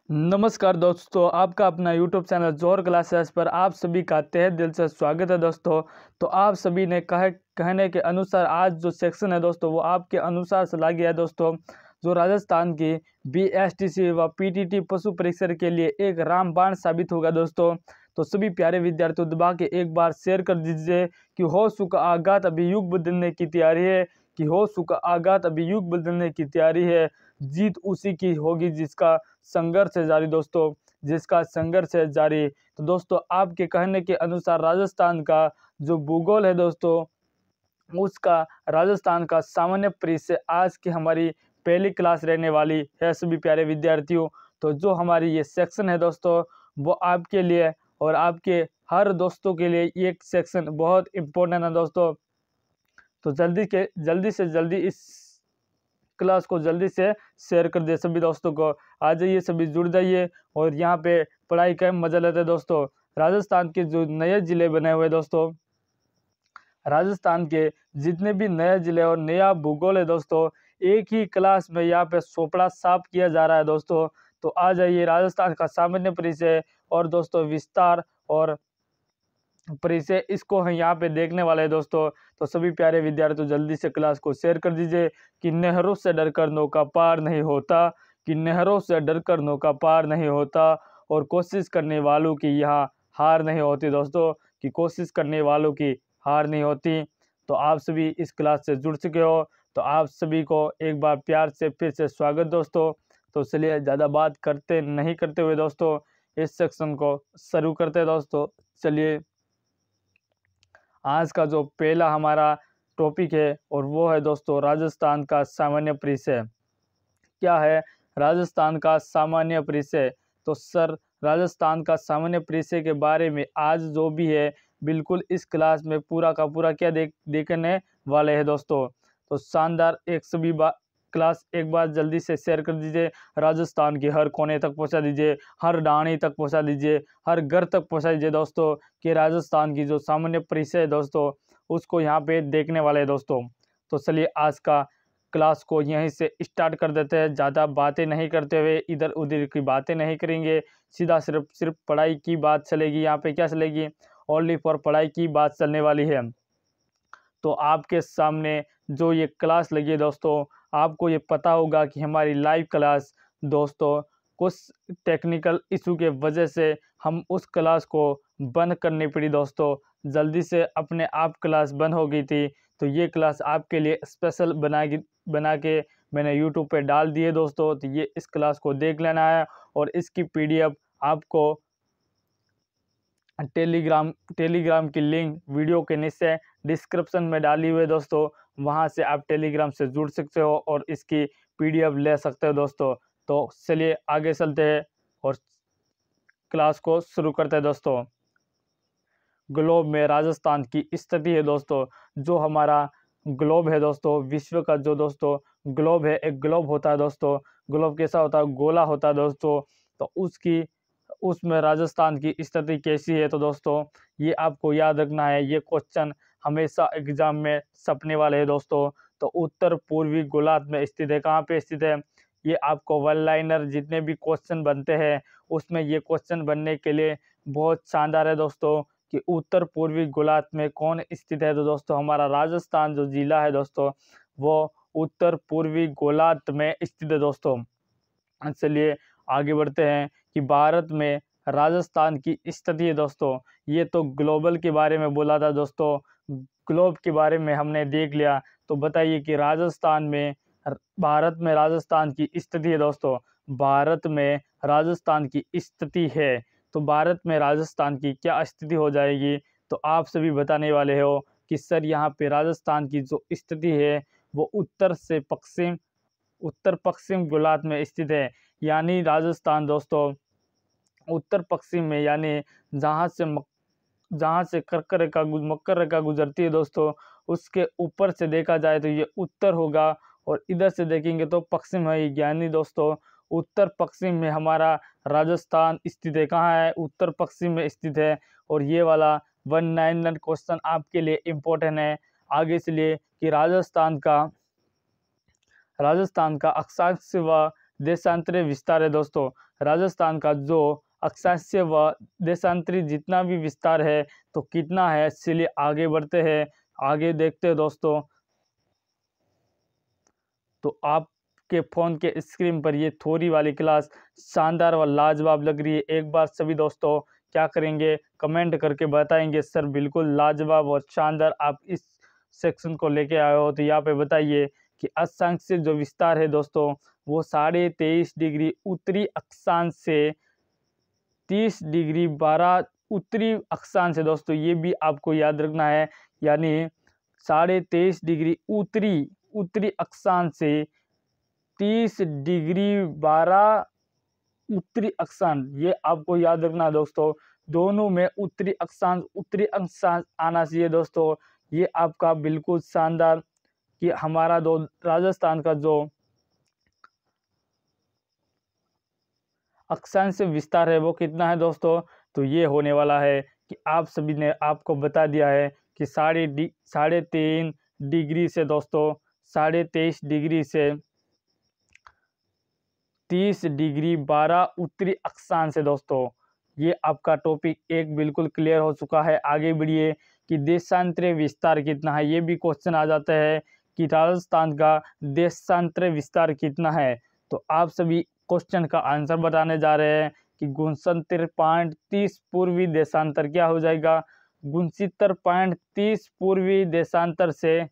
नमस्कार दोस्तों, आपका अपना यूट्यूब चैनल जोहर क्लासेस पर आप सभी का तहे दिल से स्वागत है दोस्तों। तो आप सभी ने कहने के अनुसार आज जो सेक्शन है दोस्तों वो आपके अनुसार से ला गया है दोस्तों, जो राजस्थान की बीएसटीसी व पीटीटी पशु परीक्षण के लिए एक रामबाण साबित होगा दोस्तों। तो सभी प्यारे विद्यार्थियों, दबा के एक बार शेयर कर दीजिए कि होश का आघात अभी युग बदलने की तैयारी है, कि होश का आघात अभी युग बदलने की तैयारी है। जीत उसी की होगी जिसका संघर्ष है जारी दोस्तों, जिसका संघर्ष है जारी। तो दोस्तों आपके कहने के अनुसार राजस्थान का जो भूगोल है दोस्तों, उसका राजस्थान का सामान्य परिचय आज की हमारी पहली क्लास रहने वाली है सभी प्यारे विद्यार्थियों। तो जो हमारी ये सेक्शन है दोस्तों वो आपके लिए और आपके हर दोस्तों के लिए ये सेक्शन बहुत इम्पोर्टेंट है दोस्तों। तो जल्दी से जल्दी इस क्लास को जल्दी से शेयर कर दे सभी दोस्तों को। आ जाइए, सभी जुड़ जाइए और यहाँ पे पढ़ाई का मजा लेते हैं दोस्तों। राजस्थान के जो नए जिले बने हुए दोस्तों, राजस्थान के जितने भी नए जिले और नया भूगोल है दोस्तों, एक ही क्लास में यहाँ पे सोपड़ा साफ किया जा रहा है दोस्तों। तो आ जाइए, राजस्थान का सामान्य परिचय और दोस्तों विस्तार और परिचय इसको हम यहाँ पे देखने वाले हैं दोस्तों। तो सभी प्यारे विद्यार्थियों जल्दी से क्लास को शेयर कर दीजिए कि नहरों से डरकर नौका पार नहीं होता, कि नहरों से डरकर नौका पार नहीं होता, और कोशिश करने वालों की यहाँ हार नहीं होती दोस्तों, कि कोशिश करने वालों की हार नहीं होती। तो आप सभी इस क्लास से जुड़ चुके हो, तो आप सभी को एक बार प्यार से फिर से स्वागत दोस्तों। तो चलिए ज़्यादा बात नहीं करते हुए दोस्तों इस सेक्शन को शुरू करते हैं दोस्तों। चलिए, आज का जो पहला हमारा टॉपिक है और वो है दोस्तों राजस्थान का सामान्य परिचय। क्या है राजस्थान का सामान्य परिचय? तो सर, राजस्थान का सामान्य परिचय के बारे में आज जो भी है बिल्कुल इस क्लास में पूरा का पूरा क्या देखने वाले हैं दोस्तों। तो शानदार, एक सभी क्लास एक बार जल्दी से शेयर कर दीजिए, राजस्थान के हर कोने तक पहुंचा दीजिए, हर डाणी तक पहुंचा दीजिए, हर घर तक पहुंचा दीजिए दोस्तों, कि राजस्थान की जो सामान्य परिचय है दोस्तों उसको यहाँ पे देखने वाले हैं दोस्तों। तो चलिए आज का क्लास को यहीं से स्टार्ट कर देते हैं। ज़्यादा बातें नहीं करते हुए, इधर उधर की बातें नहीं करेंगे, सीधा सिर्फ पढ़ाई की बात चलेगी। यहाँ पे क्या चलेगी? ओनली फॉर पढ़ाई की बात चलने वाली है। तो आपके सामने जो ये क्लास लगी है दोस्तों, आपको ये पता होगा कि हमारी लाइव क्लास दोस्तों कुछ टेक्निकल इशू के वजह से हम उस क्लास को बंद करनी पड़ी दोस्तों। जल्दी से अपने आप क्लास बंद हो गई थी, तो ये क्लास आपके लिए स्पेशल बना के मैंने यूट्यूब पे डाल दिए दोस्तों। तो ये इस क्लास को देख लेना है और इसकी पीडीएफ आपको टेलीग्राम की लिंक वीडियो के नीचे डिस्क्रिप्शन में डाली हुई है दोस्तों, वहां से आप टेलीग्राम से जुड़ सकते हो और इसकी पीडीएफ ले सकते हो दोस्तों। तो चलिए आगे चलते हैं और क्लास को शुरू करते हैं दोस्तों। ग्लोब में राजस्थान की स्थिति है दोस्तों। जो हमारा ग्लोब है दोस्तों, विश्व का जो दोस्तों ग्लोब है, एक ग्लोब होता है दोस्तों। ग्लोब कैसा होता है? गोला होता है दोस्तों। तो उसमें राजस्थान की स्थिति कैसी है? तो दोस्तों ये आपको याद रखना है, ये क्वेश्चन हमेशा एग्जाम में छपने वाले हैं दोस्तों। तो उत्तर पूर्वी गोलार्ध में स्थित है। कहाँ पे स्थित है? ये आपको वन लाइनर जितने भी क्वेश्चन बनते हैं उसमें ये क्वेश्चन बनने के लिए बहुत शानदार है दोस्तों, कि उत्तर पूर्वी गोलार्ध में कौन स्थित है? तो दोस्तों हमारा राजस्थान जो जिला है दोस्तों वो उत्तर पूर्वी गोलार्ध में स्थित है दोस्तों। चलिए आगे बढ़ते हैं कि भारत में राजस्थान की स्थिति है दोस्तों। ये तो ग्लोबल के बारे में बोला था दोस्तों, ग्लोब के बारे में हमने देख लिया। तो बताइए कि भारत में राजस्थान की स्थिति है दोस्तों। भारत में राजस्थान की स्थिति है, तो भारत में राजस्थान की क्या स्थिति हो जाएगी? तो आप सभी बताने वाले हो कि सर यहाँ पे राजस्थान की जो स्थिति है वो उत्तर पश्चिम गोलार्ध में स्थित है। यानी राजस्थान दोस्तों उत्तर पश्चिम में, यानी जहाँ से मकर रेखा गुजरती है दोस्तों, उसके ऊपर से देखा जाए तो ये उत्तर होगा और इधर से देखेंगे तो पश्चिम है। यानी दोस्तों उत्तर पश्चिम में हमारा राजस्थान स्थित है। कहाँ है? उत्तर पश्चिम में स्थित है। और ये वाला 199 क्वेश्चन आपके लिए इम्पोर्टेंट है। आगे चलिए कि राजस्थान का अक्षांश व देशांतरी विस्तार है दोस्तों, राजस्थान का जो अक्षांशीय व देशांतरी जितना भी विस्तार है तो कितना है, चलिए आगे बढ़ते हैं, आगे देखते हैं दोस्तों। तो आपके फ़ोन के स्क्रीन पर ये थ्योरी वाली क्लास शानदार व लाजवाब लग रही है। एक बार सभी दोस्तों क्या करेंगे, कमेंट करके बताएंगे सर बिल्कुल लाजवाब और शानदार आप इस सेक्शन को लेके आए हो। तो यहाँ पे बताइए कि अक्षांश से जो विस्तार है दोस्तों वो 23.5 डिग्री उत्तरी अक्षांश से 30 डिग्री 12 उत्तरी अक्षांश है दोस्तों, ये भी आपको याद रखना है। यानी 23.5 डिग्री उत्तरी अक्षांश से 30 डिग्री 12 उत्तरी अक्षांश, ये आपको याद रखना है दोस्तों। दोनों में उत्तरी अक्षांश आना चाहिए दोस्तों। ये आपका बिल्कुल शानदार कि हमारा दो राजस्थान का जो अक्षांश विस्तार है वो कितना है दोस्तों, तो ये होने वाला है कि आप सभी ने आपको बता दिया है कि 3.5 डिग्री से दोस्तों 23.5 डिग्री से 30 डिग्री 12 उत्तरी अक्षांश है दोस्तों। ये आपका टॉपिक एक बिल्कुल क्लियर हो चुका है। आगे बढ़िए कि देशांतरीय विस्तार कितना है, ये भी क्वेश्चन आ जाता है कि राजस्थान का देशांतरीय विस्तार कितना है। तो आप सभी क्वेश्चन का आंसर बताने जा रहे हैं कि 69.30 पूर्वी देशांतर क्या हो जाएगा, 69.30 पूर्वी देशांतर से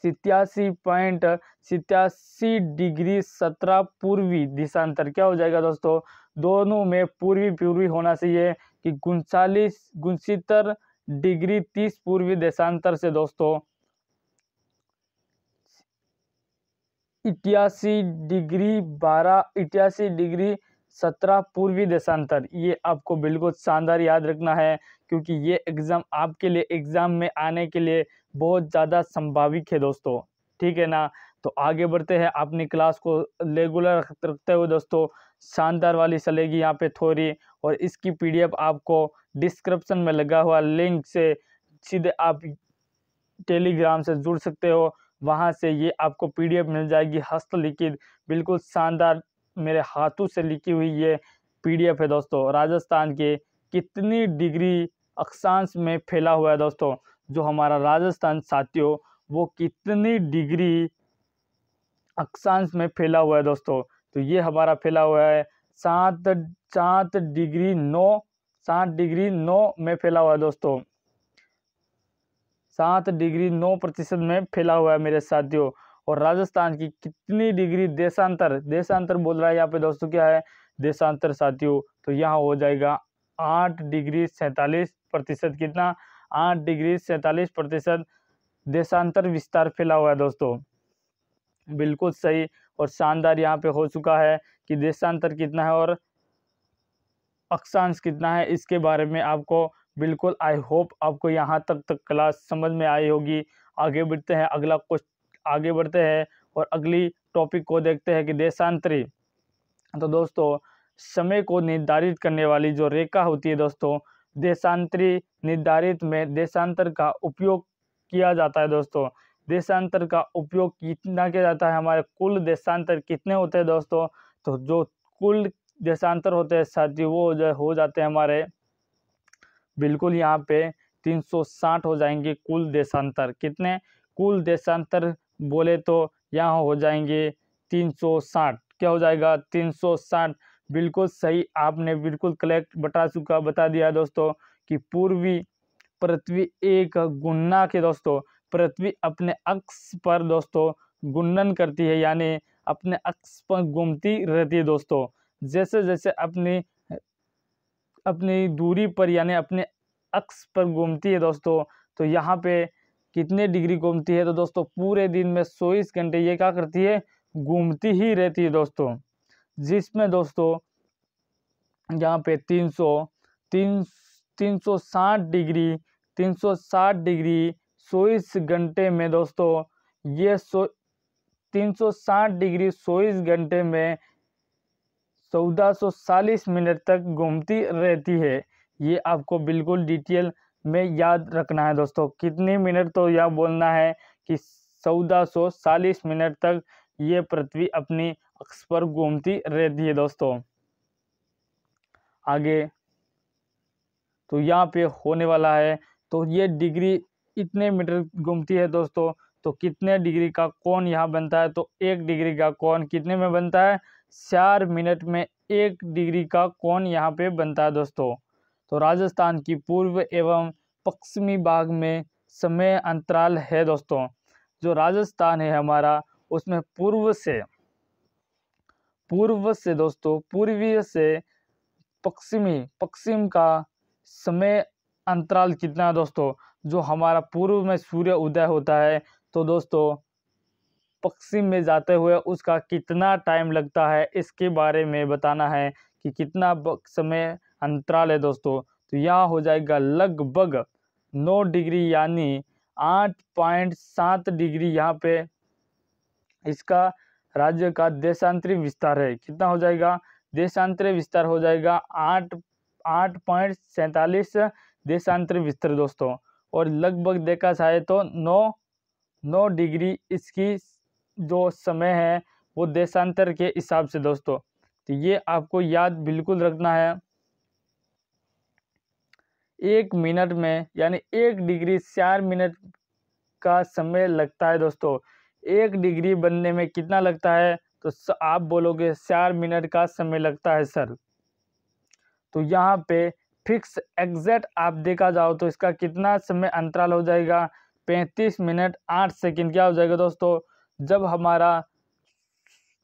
87.87 डिग्री 17 पूर्वी देशांतर क्या हो जाएगा दोस्तों। दोनों में पूर्वी होना चाहिए कि 69 डिग्री 30 पूर्वी देशांतर से दोस्तों 88 डिग्री 17 पूर्वी देशांतर। ये आपको बिल्कुल शानदार याद रखना है क्योंकि ये एग्ज़ाम आपके लिए एग्ज़ाम में आने के लिए बहुत ज़्यादा संभावित है दोस्तों, ठीक है ना। तो आगे बढ़ते हैं, अपनी क्लास को रेगुलर रखते हुए दोस्तों शानदार वाली चलेगी यहाँ पे थ्योरी, और इसकी पीडीएफ आपको डिस्क्रिप्शन में लगा हुआ लिंक से सीधे आप टेलीग्राम से जुड़ सकते हो। वहाँ से ये आपको पीडीएफ मिल जाएगी हस्तलिखित, बिल्कुल शानदार मेरे हाथों से लिखी हुई ये पीडीएफ है दोस्तों। राजस्थान के कितनी डिग्री अक्षांश में फैला हुआ है दोस्तों, जो हमारा राजस्थान साथियों वो कितनी डिग्री अक्षांश में फैला हुआ है दोस्तों। तो ये हमारा फैला हुआ है 7 डिग्री 9 में फैला हुआ है दोस्तों, 7 डिग्री 9% में फैला हुआ है मेरे साथियों। और राजस्थान की कितनी डिग्री देशांतर बोल रहा है यहाँ पे दोस्तों, क्या है देशांतर साथियों, तो यहाँ हो जाएगा 8 डिग्री 47%। कितना, 8 डिग्री 47% देशांतर विस्तार फैला हुआ है दोस्तों। बिल्कुल सही और शानदार यहाँ पे हो चुका है कि देशांतर कितना है और अक्षांश कितना है, इसके बारे में आपको बिल्कुल आई होप आपको यहाँ तक क्लास समझ में आई होगी। आगे बढ़ते हैं, आगे बढ़ते हैं और अगली टॉपिक को देखते हैं कि देशांतरी। तो दोस्तों समय को निर्धारित करने वाली जो रेखा होती है दोस्तों, देशांतरी निर्धारित में देशांतर का उपयोग किया जाता है दोस्तों। देशांतर का उपयोग कितना किया जाता है, हमारे कुल देशांतर कितने होते हैं दोस्तों, तो जो कुल देशांतर होते हैं साथियों वो हो जाते हैं हमारे बिल्कुल यहाँ पे 360 हो जाएंगे कुल देशांतर। कितने, कुल देशांतर बोले तो यहाँ हो जाएंगे 360। क्या हो जाएगा, 360। बिल्कुल सही, आपने बिल्कुल करेक्ट बता दिया दोस्तों कि पूर्वी पृथ्वी एक गुणना के दोस्तों, पृथ्वी अपने अक्ष पर दोस्तों घूर्णन करती है, यानी अपने अक्ष पर घूमती रहती है दोस्तों। जैसे जैसे अपनी दूरी पर यानी अपने अक्ष पर घूमती है दोस्तों, तो यहाँ पे कितने डिग्री घूमती है, तो दोस्तों पूरे दिन में 24 घंटे ये क्या करती है, घूमती ही रहती है दोस्तों। जिसमें दोस्तों यहाँ पे 360 डिग्री 24 घंटे में दोस्तों ये 360 डिग्री 24 घंटे में 1440 मिनट तक घूमती रहती है। ये आपको बिल्कुल डिटेल में याद रखना है दोस्तों। कितने मिनट, तो यह बोलना है कि 1440 मिनट तक ये पृथ्वी अपनी अक्ष पर घूमती रहती है दोस्तों। आगे तो यहाँ पे होने वाला है, तो ये डिग्री इतने मीटर घूमती है दोस्तों। तो कितने डिग्री का कोण यहाँ बनता है, तो 1 डिग्री का कोण कितने में बनता है, 4 मिनट में 1 डिग्री का कोण यहाँ पे बनता है दोस्तों। तो राजस्थान की पूर्व एवं पश्चिमी भाग में समय अंतराल है दोस्तों। जो राजस्थान है हमारा, उसमें पूर्व से दोस्तों, पूर्वीय से पश्चिम का समय अंतराल कितना है दोस्तों। जो हमारा पूर्व में सूर्य उदय होता है, तो दोस्तों पश्चिम में जाते हुए उसका कितना टाइम लगता है, इसके बारे में बताना है कि कितना समय अंतराल है दोस्तों। तो यहाँ हो जाएगा लगभग 9 डिग्री यानी 8.7 डिग्री यहाँ पे इसका राज्य का देशांतरी विस्तार है। कितना हो जाएगा, देशांतरी विस्तार हो जाएगा 8.47 देशांतरी विस्तार दोस्तों। और लगभग देखा जाए तो 9 डिग्री इसकी जो समय है वो देशांतर के हिसाब से दोस्तों। तो ये आपको याद बिल्कुल रखना है। 1 मिनट में यानी 1 डिग्री 4 मिनट का समय लगता है दोस्तों। 1 डिग्री बनने में कितना लगता है, तो आप बोलोगे 4 मिनट का समय लगता है सर। तो यहाँ पे फिक्स एग्जैक्ट आप देखा जाओ तो इसका कितना समय अंतराल हो जाएगा, 35 मिनट 8 सेकंड। क्या हो जाएगा दोस्तों, जब हमारा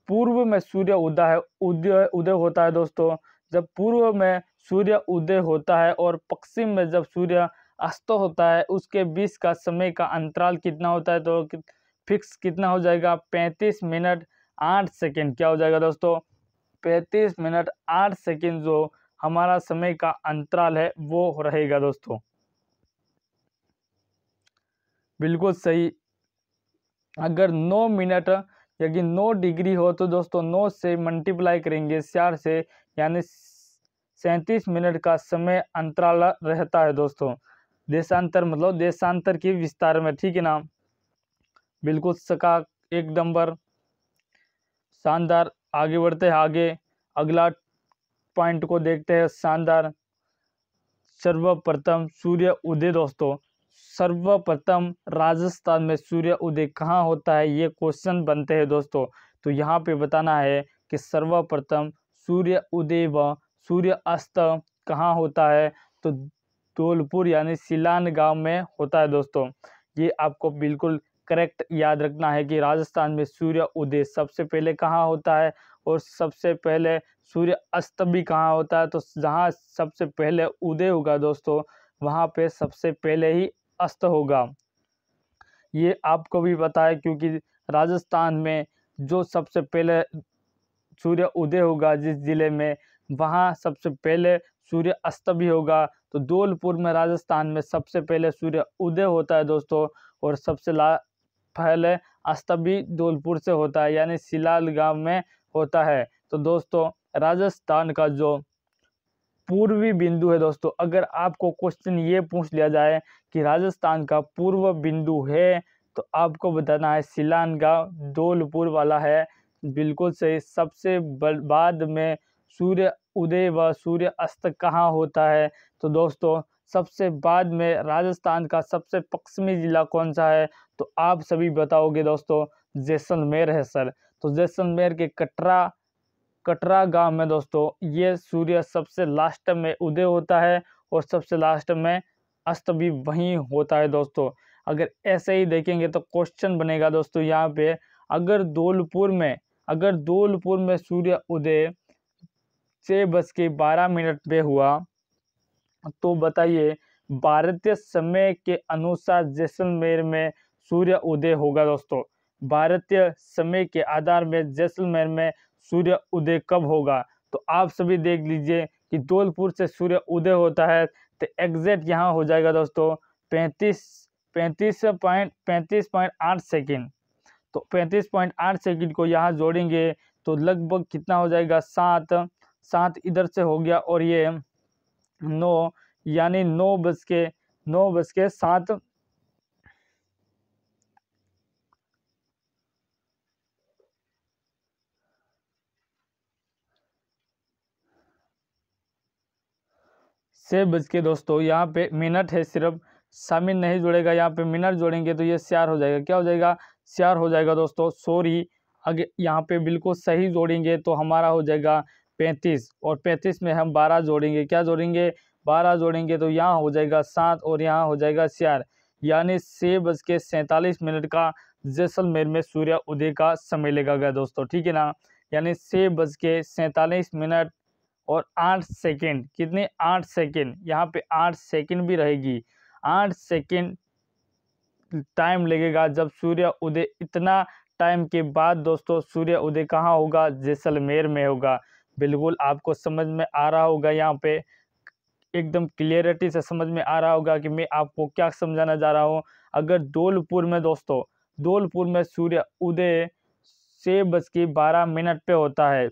पूर्व में सूर्य उदय होता है दोस्तों, जब पूर्व में सूर्य उदय होता है और पश्चिम में जब सूर्य अस्त होता है, उसके बीच का समय का अंतराल कितना होता है, तो फिक्स कितना हो जाएगा, 35 मिनट 8 सेकंड। क्या हो जाएगा दोस्तों, 35 मिनट 8 सेकंड जो हमारा समय का अंतराल है वो रहेगा दोस्तों। बिल्कुल सही। अगर 9 मिनट यदि 9 डिग्री हो तो दोस्तों 9 से मल्टीप्लाई करेंगे 4 से, यानी 37 मिनट का समय अंतराल रहता है दोस्तों। देशांतर मतलब देशांतर की विस्तार में, ठीक है ना। बिल्कुल सका, एक नंबर, शानदार। आगे बढ़ते हैं, आगे अगला पॉइंट को देखते हैं, शानदार। सर्वप्रथम सूर्य उदय दोस्तों, सर्वप्रथम राजस्थान में सूर्य उदय कहाँ होता है, ये क्वेश्चन बनते हैं दोस्तों। तो यहाँ पे बताना है कि सर्वप्रथम सूर्य उदय व सूर्य अस्त कहाँ होता है, तो धौलपुर यानी सिलान गांव में होता है दोस्तों। ये आपको बिल्कुल करेक्ट याद रखना है कि राजस्थान में सूर्य उदय सबसे पहले कहाँ होता है और सबसे पहले सूर्य अस्त भी कहाँ होता है। तो जहाँ सबसे पहले उदय होगा दोस्तों, वहाँ पे सबसे पहले ही अस्त होगा। ये आपको भी पता है क्योंकि राजस्थान में जो सबसे पहले सूर्य उदय होगा जिस जिले में, वहाँ सबसे पहले सूर्य अस्त भी होगा। तो धौलपुर में राजस्थान में सबसे पहले सूर्य उदय होता है दोस्तों, और सबसे पहले अस्त भी धौलपुर से होता है, यानी सिलाल गांव में होता है। तो दोस्तों राजस्थान का जो पूर्वी बिंदु है दोस्तों, अगर आपको क्वेश्चन ये पूछ लिया जाए कि राजस्थान का पूर्व बिंदु है, तो आपको बताना है सिलान गांव धौलपुर वाला है। बिल्कुल सही। सबसे बाद में सूर्य उदय व सूर्य अस्त कहाँ होता है, तो दोस्तों सबसे बाद में राजस्थान का सबसे पश्चिमी जिला कौन सा है, तो आप सभी बताओगे दोस्तों, जैसलमेर है सर। तो जैसलमेर के कटरा गांव में दोस्तों ये सूर्य सबसे लास्ट में उदय होता है और सबसे लास्ट में अस्त भी वहीं होता है दोस्तों। अगर ऐसे ही देखेंगे तो क्वेश्चन बनेगा दोस्तों यहाँ पे, अगर धौलपुर में सूर्य उदय 6:12 पे हुआ, तो बताइए भारतीय समय के अनुसार जैसलमेर में सूर्य उदय होगा दोस्तों। भारतीय समय के आधार में जैसलमेर में सूर्य उदय कब होगा, तो आप सभी देख लीजिए कि धौलपुर से सूर्य उदय होता है, तो एग्जैक्ट यहाँ हो जाएगा दोस्तों 35.8 सेकेंड। तो 35.8 सेकेंड को यहाँ जोड़ेंगे तो लगभग कितना हो जाएगा, 7 इधर से हो गया, और ये 9 यानी 9:07 6 बज के दोस्तों यहाँ पे मिनट है, सिर्फ शामिल नहीं जुड़ेगा, यहाँ पे मिनट जोड़ेंगे तो ये सियार हो जाएगा। क्या हो जाएगा? सियार हो जाएगा दोस्तों। सॉरी, आगे यहाँ पे बिल्कुल सही जोड़ेंगे तो हमारा हो जाएगा 35, और 35 में हम 12 जोड़ेंगे। क्या जोड़ेंगे? 12 जोड़ेंगे तो यहाँ हो जाएगा 7 और यहाँ हो जाएगा सियार। यानी 6:47 का जैसलमेर में सूर्य उदय का समय लेगा गया दोस्तों, ठीक है ना। यानी 6:47 और 8 सेकेंड। कितने? 8 सेकेंड। यहाँ पे 8 सेकेंड भी रहेगी। 8 सेकेंड टाइम लगेगा जब सूर्य उदय, इतना टाइम के बाद दोस्तों सूर्य उदय कहाँ होगा? जैसलमेर में होगा। बिल्कुल आपको समझ में आ रहा होगा, यहाँ पे एकदम क्लियरिटी से समझ में आ रहा होगा कि मैं आपको क्या समझाना जा रहा हूँ। अगर धौलपुर में दोस्तों, धौलपुर में सूर्य उदय 6:12 पे होता है,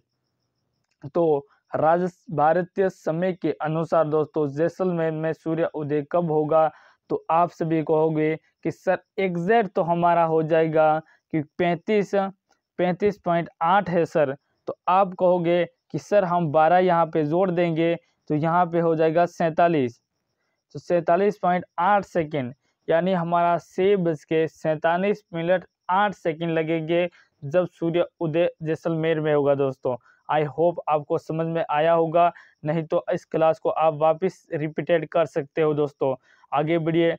तो भारतीय समय के अनुसार दोस्तों जैसलमेर में सूर्य उदय कब होगा? तो आप सभी कहोगे कि सर एग्जैक्ट तो हमारा हो जाएगा कि 35.8 है सर। तो आप कहोगे कि सर हम 12 यहाँ पे जोड़ देंगे तो यहाँ पे हो जाएगा 47। तो 47.8 सेकेंड, यानी हमारा 6:47 लगेंगे जब सूर्य उदय जैसलमेर में होगा दोस्तों। आई होप आपको समझ में आया होगा, नहीं तो इस क्लास को आप वापस रिपीटेड कर सकते हो दोस्तों। आगे बढ़िए।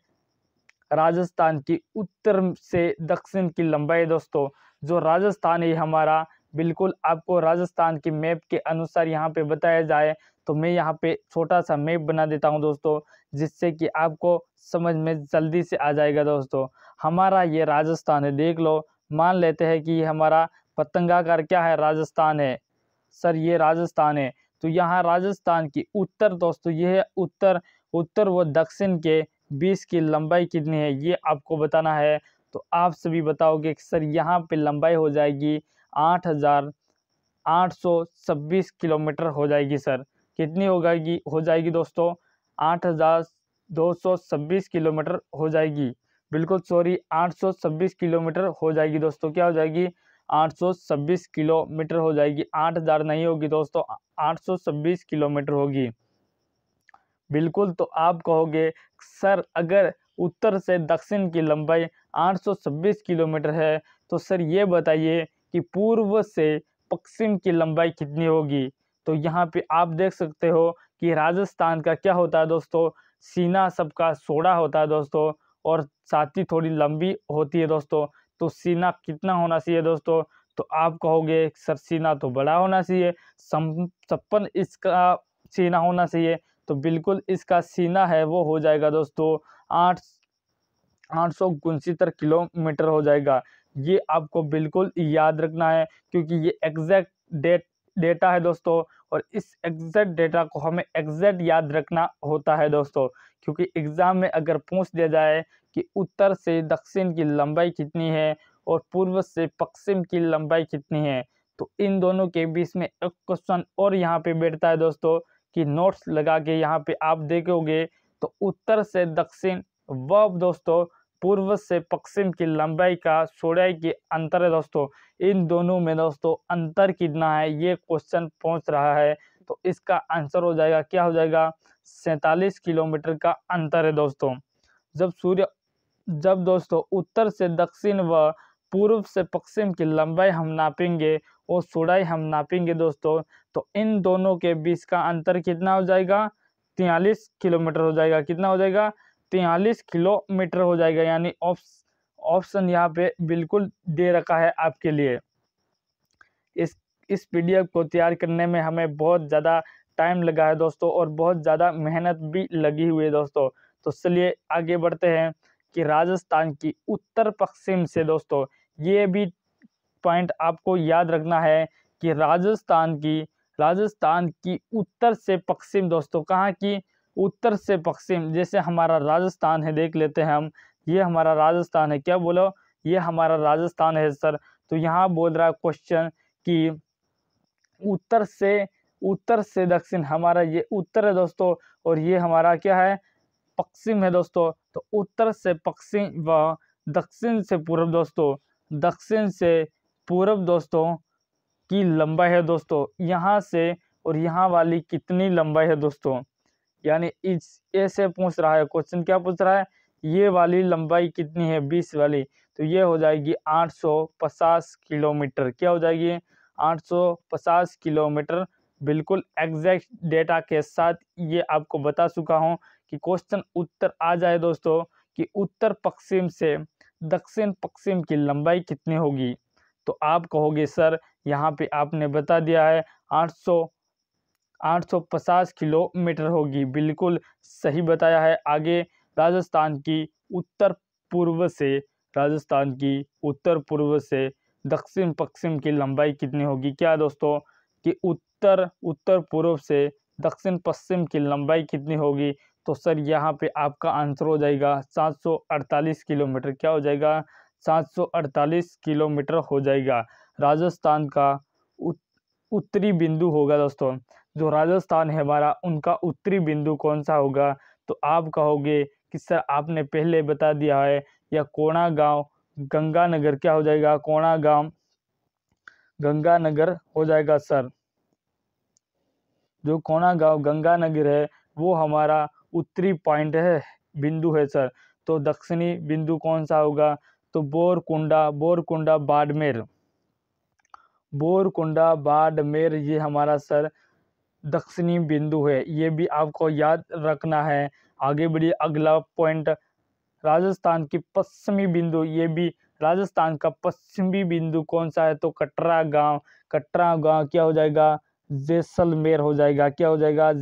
राजस्थान की उत्तर से दक्षिण की लंबाई दोस्तों, जो राजस्थान है हमारा, बिल्कुल आपको राजस्थान की मैप के अनुसार यहाँ पे बताया जाए तो मैं यहाँ पे छोटा सा मैप बना देता हूँ दोस्तों, जिससे कि आपको समझ में जल्दी से आ जाएगा दोस्तों। हमारा ये राजस्थान है, देख लो, मान लेते हैं कि ये हमारा पतंगाकार क्या है? राजस्थान है। सर ये राजस्थान है, तो यहाँ राजस्थान की उत्तर दोस्तों, ये है उत्तर। उत्तर व दक्षिण के 20 की लंबाई कितनी है ये आपको बताना है। तो आप सभी बताओगे कि सर यहाँ पे लंबाई हो जाएगी 8,826 किलोमीटर हो जाएगी सर। कितनी हो जाएगी दोस्तों? 8,226 किलोमीटर हो जाएगी। बिल्कुल सॉरी, 826 किलोमीटर हो जाएगी दोस्तों। क्या हो जाएगी? 826 किलोमीटर हो जाएगी। 8,000 नहीं होगी दोस्तों, 826 किलोमीटर होगी। बिल्कुल, तो आप कहोगे सर अगर उत्तर से दक्षिण की लंबाई 826 किलोमीटर है तो सर ये बताइए कि पूर्व से पश्चिम की लंबाई कितनी होगी? तो यहाँ पे आप देख सकते हो कि राजस्थान का क्या होता है दोस्तों, सीना सबका चौड़ा होता है दोस्तों, और साथ ही थोड़ी लंबी होती है दोस्तों। तो सीना कितना होना चाहिए दोस्तों? तो आप कहोगे सर सीना तो बड़ा होना चाहिए, 56 इसका सीना होना चाहिए। तो बिल्कुल इसका सीना है वो हो जाएगा दोस्तों 869 किलोमीटर हो जाएगा। ये आपको बिल्कुल याद रखना है, क्योंकि ये एग्जैक्ट डेटा है दोस्तों, और इस एग्जैक्ट डेटा को हमें एग्जैक्ट याद रखना होता है दोस्तों। क्योंकि एग्जाम में अगर पूछ दिया जाए कि उत्तर से दक्षिण की लंबाई कितनी है और पूर्व से पश्चिम की लंबाई कितनी है, तो इन दोनों के बीच में एक क्वेश्चन और यहाँ पे बैठता है दोस्तों कि नोट्स लगा के यहाँ पे आप देखोगे तो उत्तर से दक्षिण व दोस्तों पूर्व से पश्चिम की लंबाई का चौड़ाई की अंतर है दोस्तों। इन दोनों में दोस्तों अंतर कितना है ये क्वेश्चन पहुंच रहा है, तो इसका आंसर हो जाएगा, क्या हो जाएगा? 47 किलोमीटर का अंतर है दोस्तों। जब दोस्तों उत्तर से दक्षिण व पूर्व से पश्चिम की लंबाई हम नापेंगे और चौड़ाई हम नापेंगे दोस्तों, तो इन दोनों के बीच का अंतर कितना हो जाएगा? 43 किलोमीटर हो जाएगा। कितना हो जाएगा? 43 किलोमीटर हो जाएगा। यानी ऑप्शन यहाँ पे बिल्कुल दे रखा है आपके लिए। इस पीडीएफ को तैयार करने में हमें बहुत ज़्यादा टाइम लगा है दोस्तों, और बहुत ज़्यादा मेहनत भी लगी हुई है दोस्तों। तो चलिए आगे बढ़ते हैं कि राजस्थान की उत्तर पश्चिम से दोस्तों, ये भी पॉइंट आपको याद रखना है कि राजस्थान की उत्तर से पश्चिम दोस्तों, कहाँ की? उत्तर से पश्चिम। जैसे हमारा राजस्थान है, देख लेते हैं हम, ये हमारा राजस्थान है। क्या बोलो? ये हमारा राजस्थान है सर। तो यहाँ बोल रहा है क्वेश्चन कि उत्तर से दक्षिण, हमारा ये उत्तर है दोस्तों, और ये हमारा क्या है? पश्चिम है दोस्तों। तो उत्तर से पश्चिम व दक्षिण से पूर्व दोस्तों, दक्षिण से पूर्व दोस्तों की लंबाई है दोस्तों, यहाँ से और यहाँ वाली कितनी लंबाई है दोस्तों? यानी इस ऐसे पूछ रहा है क्वेश्चन, क्या पूछ रहा है, ये वाली लंबाई कितनी है 20 वाली, तो ये हो जाएगी 850 किलोमीटर। क्या हो जाएगी, 850 किलोमीटर। बिल्कुल एग्जैक्ट डेटा के साथ ये आपको बता चुका हूँ कि क्वेश्चन उत्तर आ जाए दोस्तों कि उत्तर पश्चिम से दक्षिण पश्चिम की लंबाई कितनी होगी, तो आप कहोगे सर यहाँ पे आपने बता दिया है 850 किलोमीटर होगी। बिल्कुल सही बताया है। आगे राजस्थान की उत्तर पूर्व से राजस्थान की उत्तर पूर्व से दक्षिण पश्चिम की लंबाई कितनी होगी, क्या दोस्तों कि उत्तर पूर्व से दक्षिण पश्चिम की लंबाई कितनी होगी, तो सर यहाँ पे आपका आंसर हो जाएगा 748 किलोमीटर। क्या हो जाएगा, 748 किलोमीटर हो जाएगा। राजस्थान का उत्तरी बिंदु होगा दोस्तों, जो राजस्थान है हमारा, उनका उत्तरी बिंदु कौन सा होगा, तो आप कहोगे कि सर आपने पहले बता दिया है, या कोणा गांव गंगानगर, क्या हो जाएगा, कोणा गांव गंगानगर हो जाएगा सर। जो कोणा गांव गंगानगर है वो हमारा उत्तरी पॉइंट है, बिंदु है सर। तो दक्षिणी बिंदु कौन सा होगा, तो बोरकुंडा बाड़मेर, बोरकुंडा बाड़मेर ये हमारा सर दक्षिणी बिंदु है। ये भी आपको याद रखना है। आगे बढ़िए, अगला पॉइंट राजस्थान की पश्चिमी बिंदु, ये भी राजस्थान का पश्चिमी बिंदु कौन सा है, तो कटरा गांव क्या हो जाएगा, जैसलमेर हो जाएगा। क्या हो जाएगा,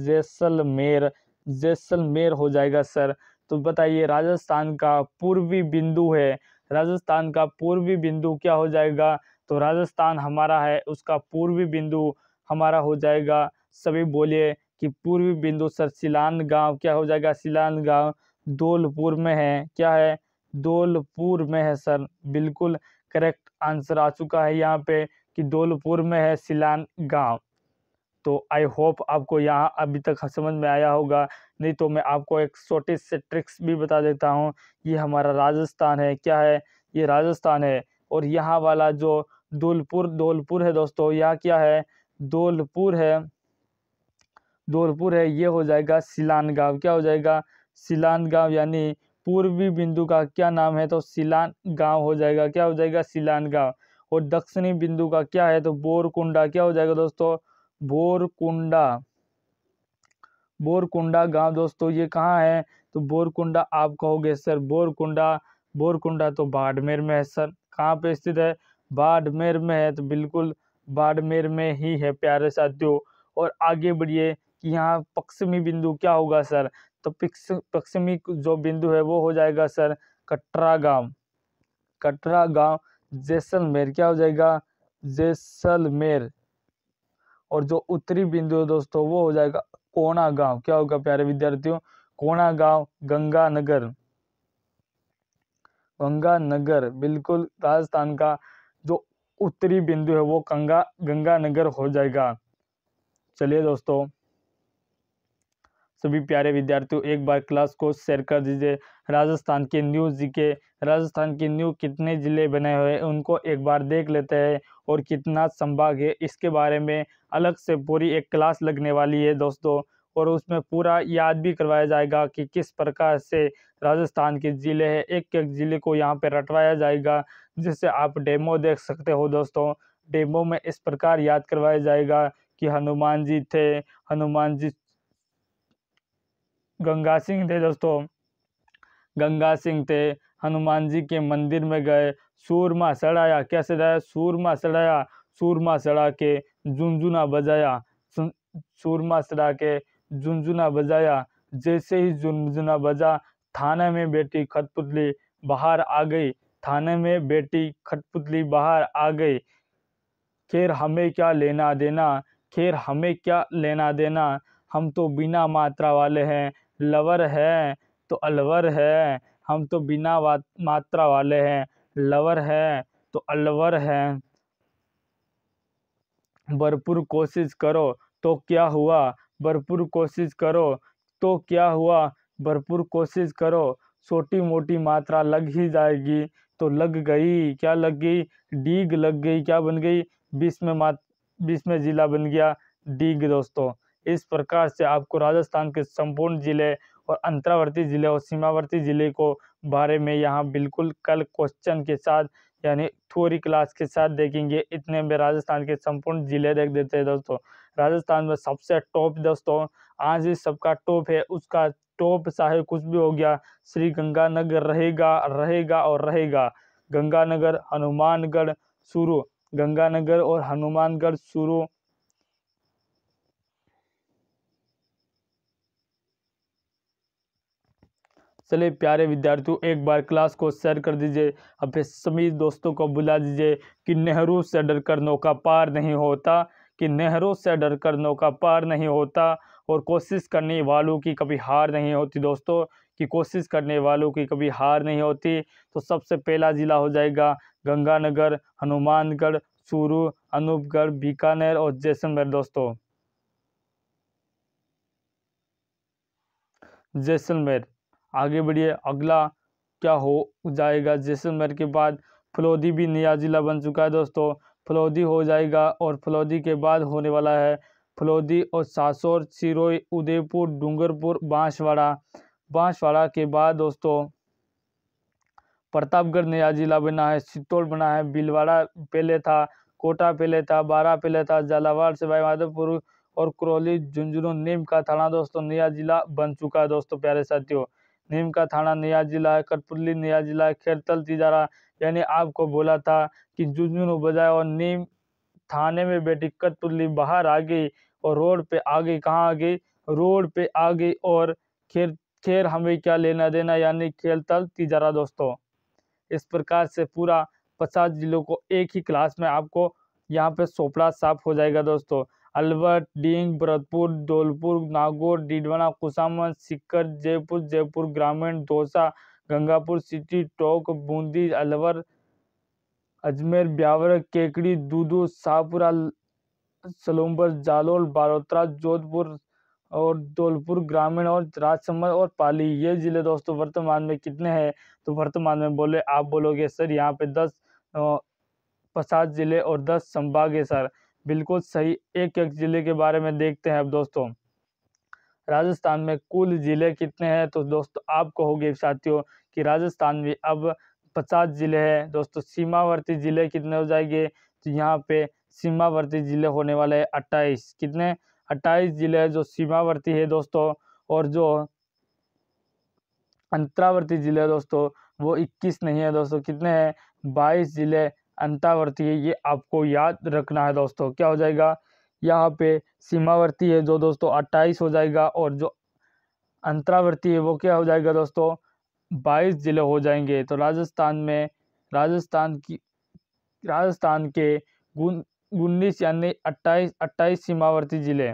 जैसलमेर हो जाएगा सर। तो बताइए राजस्थान का पूर्वी बिंदु है, राजस्थान का पूर्वी बिंदु क्या हो जाएगा, तो राजस्थान हमारा है उसका पूर्वी बिंदु हमारा हो जाएगा, सभी बोलिए कि पूर्वी बिंदु सर सिलान गांव, क्या हो जाएगा, सिलान गांव धौलपुर में है। क्या है, धौलपुर में है सर। बिल्कुल करेक्ट आंसर आ चुका है यहाँ पे कि धौलपुर में है सिलान गांव। तो आई होप आपको यहाँ अभी तक समझ में आया होगा। नहीं तो मैं आपको एक छोटे से ट्रिक्स भी बता देता हूँ। ये हमारा राजस्थान है, क्या है, ये राजस्थान है। और यहाँ वाला जो धौलपुर है दोस्तों, यहाँ क्या है, धौलपुर है, ये हो जाएगा सिलान गांव। क्या हो जाएगा, सिलान गांव, यानी पूर्वी बिंदु का क्या नाम है, तो सिलान गांव हो जाएगा। क्या हो जाएगा, सिलान गांव। और दक्षिणी बिंदु का क्या है, तो बोरकुंडा। क्या हो जाएगा दोस्तों, बोरकुंडा गांव दोस्तों, ये कहाँ है, तो बोरकुंडा आप कहोगे सर बोरकुंडा तो बाड़मेर में है सर। कहाँ पे स्थित है, बाड़मेर में है। तो बिल्कुल बाड़मेर में ही है प्यारे साथियों। और आगे बढ़िए कि यहाँ पश्चिमी बिंदु क्या होगा सर, तो पश्चिमी जो बिंदु है वो हो जाएगा सर कटरा गांव जैसलमेर। क्या हो जाएगा, जैसलमेर। और जो उत्तरी बिंदु है दोस्तों वो हो जाएगा कोणा गांव। क्या होगा प्यारे विद्यार्थियों, कोणा गांव गंगानगर। बिल्कुल राजस्थान का जो उत्तरी बिंदु है वो गंगानगर हो जाएगा। चलिए दोस्तों, सभी प्यारे विद्यार्थियों एक बार क्लास को शेयर कर दीजिए। राजस्थान के न्यू कितने जिले बने हुए हैं उनको एक बार देख लेते हैं, और कितना संभाग है इसके बारे में अलग से पूरी एक क्लास लगने वाली है दोस्तों। और उसमें पूरा याद भी करवाया जाएगा कि किस प्रकार से राजस्थान के जिले हैं, एक एक जिले को यहाँ पे रटवाया जाएगा, जिससे आप डेमो देख सकते हो दोस्तों। डेमो में इस प्रकार याद करवाया जाएगा कि हनुमान जी गंगा सिंह थे दोस्तों, गंगा सिंह थे, हनुमान जी के मंदिर में गए, सूरमा चढ़ाया, क्या चढ़ाया, सूरमा चढ़ा के झुनझुना बजाया, सूरमा चढ़ा के झुनझुना बजाया। जैसे ही झुनझुना बजा, थाने में बेटी कठपुतली बाहर आ गई, थाने में बेटी कठपुतली बाहर आ गई। खैर हमें क्या लेना देना, हम तो बिना मात्रा वाले हैं, लवर है तो अलवर है, हम तो बिना मात्रा वाले हैं, लवर है तो अलवर है। भरपूर कोशिश करो तो क्या हुआ, भरपूर कोशिश करो तो क्या हुआ, भरपूर कोशिश करो, छोटी मोटी मात्रा लग ही जाएगी। तो लग गई, क्या लग गई, डीग लग गई। क्या बन गई, 20 में जिला बन गया डीग दोस्तों। इस प्रकार से आपको राजस्थान के संपूर्ण जिले और अंतर्वर्ती जिले और सीमावर्ती जिले को बारे में यहाँ बिल्कुल कल क्वेश्चन के साथ यानी थ्योरी क्लास के साथ देखेंगे। इतने में राजस्थान के संपूर्ण जिले देख देते हैं दोस्तों। राजस्थान में सबसे टॉप दोस्तों, आज ही सबका टॉप है, उसका टॉप चाहे कुछ भी हो गया, श्री गंगानगर रहेगा रहेगा और रहेगा। गंगानगर हनुमानगढ़ शुरू, गंगानगर और हनुमानगढ़ शुरू। चलिए प्यारे विद्यार्थियों, एक बार क्लास को शेयर कर दीजिए, अपने सभी दोस्तों को बुला दीजिए कि नेहरू से डरकर नौका पार नहीं होता, कि नेहरू से डरकर नौका पार नहीं होता, और कोशिश करने वालों की कभी हार नहीं होती दोस्तों, कि कोशिश करने वालों की कभी हार नहीं होती। तो सबसे पहला जिला हो जाएगा गंगानगर, हनुमानगढ़, चूरू, अनूपगढ़, बीकानेर और जैसलमेर दोस्तों। जैसलमेर, आगे बढ़िए, अगला क्या हो जाएगा जैसलमेर के बाद? फलौदी भी नया जिला बन चुका है दोस्तों, फलौदी हो जाएगा। और फलौदी के बाद होने वाला है फलौदी और सासोर, सिरोही, उदयपुर, डूंगरपुर, बांसवाड़ा। बांसवाड़ा के बाद दोस्तों प्रतापगढ़ नया जिला बना है, चित्तौड़ बना है, भीलवाड़ा पहले था, कोटा पहले था, बारा पहले था, झालावाड़, सवाई माधोपुर और करौली, झुंझुनू, नीम का थाना दोस्तों नया जिला बन चुका है दोस्तों। प्यारे साथियों, नीम का थाना नया जिला है, कठपुतली नया जिला है, खेरतल, तिजारा, यानी आपको बोला था कि झुंझुनू बजाय और नीम थाने में बैठी कठपुतली बाहर आ गई और रोड पे आ गई। कहाँ आ गई? रोड पे आ गई। और खेर खेर हमें क्या लेना देना, यानी खेरतल, तिजारा दोस्तों। इस प्रकार से पूरा 50 जिलों को एक ही क्लास में आपको यहाँ पे सोपड़ा साफ हो जाएगा दोस्तों। अलवर, डींग, भरतपुर, धौलपुर, नागौर, डीडवाना, कुसामन, सीकर, जयपुर, जयपुर ग्रामीण, दौसा, गंगापुर सिटी, टोंक, बूंदी, अलवर, अजमेर, ब्यावर, केकड़ी, दूदू, शाहपुरा, सलूम्बर, जालोल, बालोतरा, जोधपुर और धौलपुर ग्रामीण और राजसमंद और पाली, ये जिले दोस्तों वर्तमान में कितने हैं? तो वर्तमान में बोले आप बोलोगे सर यहाँ पे 50 जिले और 10 संभाग है सर। बिल्कुल सही, एक एक जिले के बारे में देखते हैं अब दोस्तों। राजस्थान में कुल जिले कितने हैं? तो दोस्तों आप कहोगे साथियों कि राजस्थान में अब 50 जिले हैं दोस्तों। सीमावर्ती जिले कितने हो जाएंगे? तो यहाँ पे सीमावर्ती जिले होने वाले हैं 28। कितने? 28 जिले हैं जो सीमावर्ती है दोस्तों। और जो अंतर्वर्ती जिले दोस्तों वो 21 नहीं है दोस्तों। कितने हैं? 22 जिले अंतर्वर्ती है, ये आपको याद रखना है दोस्तों। क्या हो जाएगा? यहाँ पे सीमावर्ती है जो दोस्तों 28 हो जाएगा, और जो अंतर्वर्ती है वो क्या हो जाएगा दोस्तों? 22 जिले हो जाएंगे। तो राजस्थान के 19 यानी 28 सीमावर्ती जिले।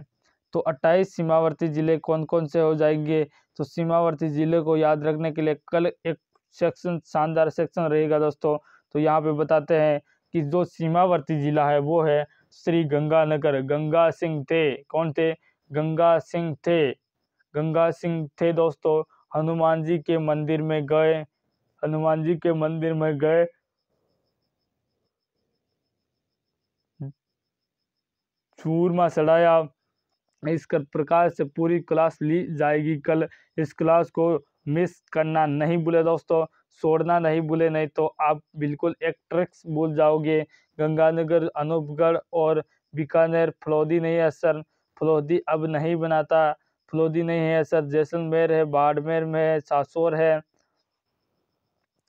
तो 28 सीमावर्ती जिले कौन कौन से हो जाएंगे? तो सीमावर्ती जिले को याद रखने के लिए कल एक सेक्शन, शानदार सेक्शन रहेगा दोस्तों। तो यहाँ पे बताते हैं कि जो सीमावर्ती जिला है वो है श्री गंगानगर। गंगा सिंह थे, कौन थे? गंगा सिंह थे, गंगा सिंह थे दोस्तों। हनुमान जी के मंदिर में गए, हनुमान जी के मंदिर में गए, चूरमा चढ़ाया। इस प्रकार से पूरी क्लास ली जाएगी कल। इस क्लास को मिस करना नहीं भूले दोस्तों, छोड़ना नहीं भूले, नहीं तो आप बिल्कुल एक ट्रिक्स भूल जाओगे। गंगानगर, अनूपगढ़ और बीकानेर, फलौदी नहीं है सर, फलौदी अब नहीं बनाता, फलौदी नहीं है सर। जैसलमेर है, बाड़मेर में है, सासोर है,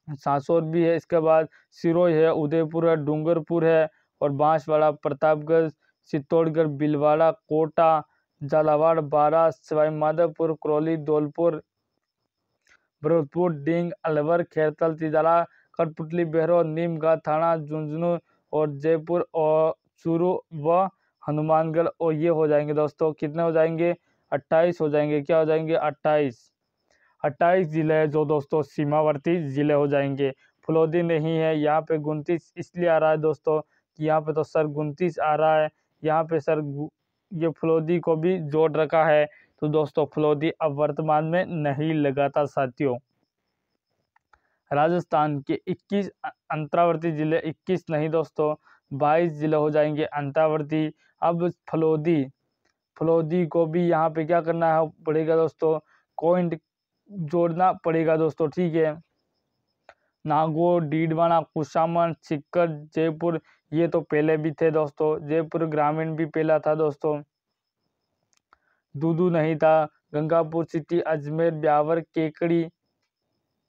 सासोर भी है। इसके बाद सिरोही है, उदयपुर है, डूंगरपुर है और बांसवाड़ा, प्रतापगढ़, चित्तौड़गढ़, भीलवाड़ा, कोटा, झालावाड़, बारा, सवाई माधोपुर, करौली, धौलपुर, भरतपुर, डींग, अलवर, खेरतल, तिजारा, कठपुतली, बहरो, नीम का थाना, झुंझुनू और जयपुर और चूरू व हनुमानगढ़। और ये हो जाएंगे दोस्तों, कितने हो जाएंगे? 28 हो जाएंगे। क्या हो जाएंगे? 28 जिले जो दोस्तों सीमावर्ती जिले हो जाएंगे। फलौदी नहीं है यहाँ पे। 29 इसलिए आ रहा है दोस्तों कि यहाँ पे तो सर 29 आ रहा है, यहाँ पे सर ये फलौदी को भी जोड़ रखा है। तो दोस्तों फलौदी अब वर्तमान में नहीं लगाता साथियों। राजस्थान के 21 अंतर्वर्ती जिले, 21 नहीं दोस्तों 22 जिले हो जाएंगे अंतर्वर्ती। अब फलौदी फलोदी को भी यहाँ पे क्या करना है पड़ेगा दोस्तों, कॉइन जोड़ना पड़ेगा दोस्तों, ठीक है। नागौर, डीडवाना, कुशामन, सीकर, जयपुर ये तो पहले भी थे दोस्तों, जयपुर ग्रामीण भी पहला था दोस्तों। दूदू नहीं था, गंगापुर सिटी, अजमेर, ब्यावर, केकड़ी,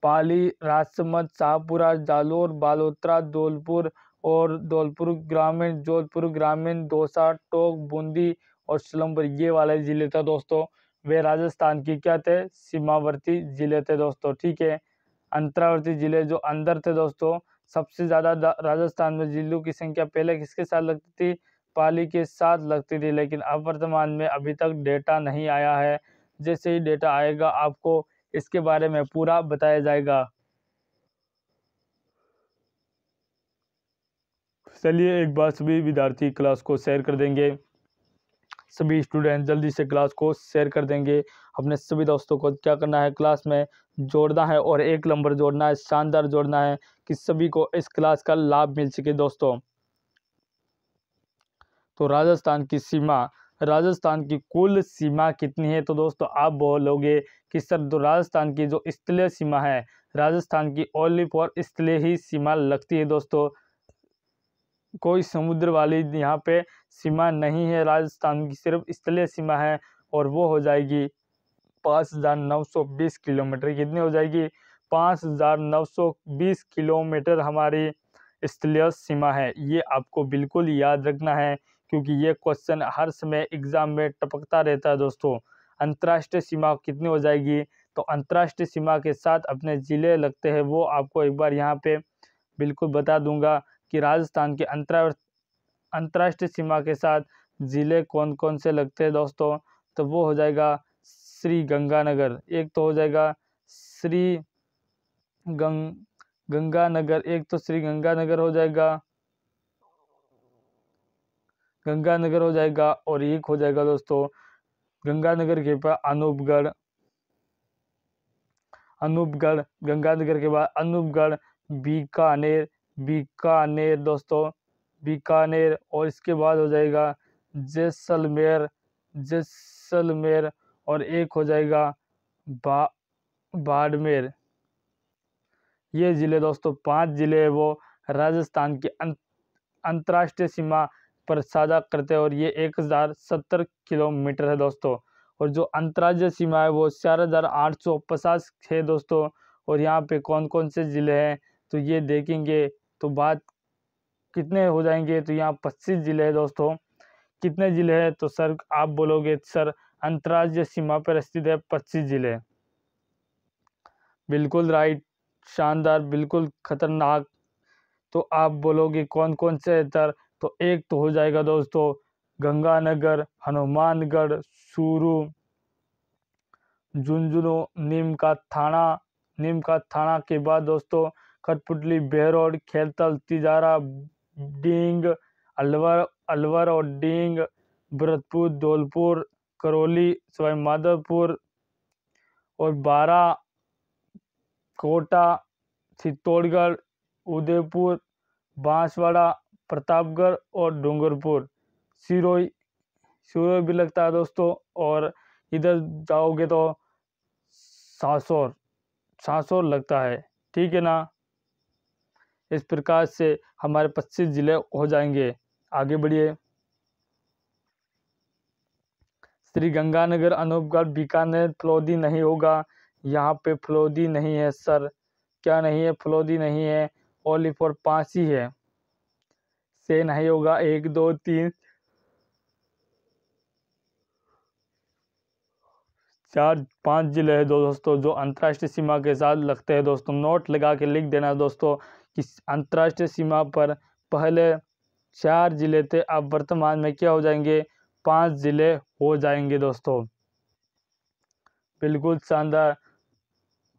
पाली, राजसमंद, शाहपुरा, जालोर, बालोतरा, धौलपुर और धौलपुर ग्रामीण, जोधपुर ग्रामीण, दौसा, टोंक, बूंदी और सिलंबर ये वाले जिले थे दोस्तों। वे राजस्थान की क्या थे, सीमावर्ती जिले थे दोस्तों, ठीक है। अंतर्वर्ती जिले जो अंदर थे दोस्तों, सबसे ज़्यादा राजस्थान में जिलों की संख्या पहले किसके साथ लगती थी, पाली के साथ लगती थी, लेकिन अब वर्तमान में अभी तक डेटा नहीं आया है। जैसे ही डेटा आएगा आपको इसके बारे में पूरा बताया जाएगा। चलिए एक बार सभी विद्यार्थी क्लास को शेयर कर देंगे, सभी स्टूडेंट जल्दी से क्लास को शेयर कर देंगे। अपने सभी दोस्तों को क्या करना है, क्लास में जोड़ना है और 1 नंबर जोड़ना है, शानदार जोड़ना है कि सभी को इस क्लास का लाभ मिल सके दोस्तों। तो राजस्थान की सीमा, राजस्थान की कुल सीमा कितनी है, तो दोस्तों आप बोलोगे कि सर तो राजस्थान की जो स्थलीय सीमा है, राजस्थान की ओनली फॉर स्थलीय ही सीमा लगती है दोस्तों, कोई समुद्र वाली यहाँ पे सीमा नहीं है, राजस्थान की सिर्फ स्थलीय सीमा है और वो हो जाएगी 5,920 किलोमीटर। कितनी हो जाएगी, 5,920 किलोमीटर हमारी स्थलीय सीमा है। ये आपको बिल्कुल याद रखना है क्योंकि ये क्वेश्चन हर समय एग्जाम में टपकता रहता है दोस्तों। अंतर्राष्ट्रीय सीमा कितनी हो जाएगी, तो अंतर्राष्ट्रीय सीमा के साथ अपने ज़िले लगते हैं, वो आपको एक बार यहाँ पे बिल्कुल बता दूंगा कि राजस्थान के अंतर्राष्ट्रीय सीमा के साथ ज़िले कौन कौन से लगते हैं दोस्तों। तो वो हो जाएगा श्री गंगानगर, एक तो हो जाएगा श्री गंगानगर, एक तो श्री गंगानगर हो जाएगा, गंगानगर हो जाएगा और एक हो जाएगा दोस्तों गंगानगर के पास अनूपगढ़, अनूपगढ़, गंगानगर के बाद अनूपगढ़, बीकानेर, बीकानेर दोस्तों, बीकानेर और इसके बाद हो जाएगा जैसलमेर, जैसलमेर और एक हो जाएगा बाड़मेर। ये ज़िले दोस्तों 5 ज़िले है वो राजस्थान की अंतर्राष्ट्रीय सीमा पर साझा करते हैं और ये 1070 किलोमीटर है दोस्तों। और जो अंतर्राज्यीय सीमा है वो 4,850 है दोस्तों। और यहाँ पे कौन कौन से ज़िले हैं तो ये देखेंगे तो बात कितने हो जाएंगे, तो यहाँ 25 ज़िले हैं दोस्तों। कितने ज़िले हैं तो सर आप बोलोगे सर अंतर्राज्यीय सीमा पर स्थित है 25 ज़िले, बिल्कुल राइट, शानदार, बिल्कुल खतरनाक। तो आप बोलोगे कौन कौन से इधर, तो एक तो हो जाएगा दोस्तों गंगानगर, हनुमानगढ़, चूरू, झुंझुनू, नीम का थाना के बाद दोस्तों कठपुतली, बेहरोड, खेलतल, तिजारा, डींग, अलवर और डींग, भरतपुर, धौलपुर, करौली, सवाई माधोपुर और बारा, कोटा, चित्तौड़गढ़, उदयपुर, बांसवाड़ा, प्रतापगढ़ और डूंगरपुर, सिरोही, सिरोही भी लगता है दोस्तों। और इधर जाओगे तो सासौर, सासौर लगता है, ठीक है ना। इस प्रकार से हमारे 25 ज़िले हो जाएंगे। आगे बढ़िए, श्री गंगानगर, अनूपगढ़, बीकानेर, फलोदी नहीं होगा, यहाँ पे फलोदी नहीं है सर, क्या नहीं है, फलोदी नहीं है, ओनली फॉर 5 ही है, से नहीं होगा, 1 2 3 4 5 ज़िले हैं दोस्तों जो अंतर्राष्ट्रीय सीमा के साथ लगते हैं दोस्तों। नोट लगा के लिख देना दोस्तों कि अंतर्राष्ट्रीय सीमा पर पहले 4 ज़िले थे, अब वर्तमान में क्या हो जाएंगे, 5 ज़िले हो जाएंगे दोस्तों। बिल्कुल शानदार,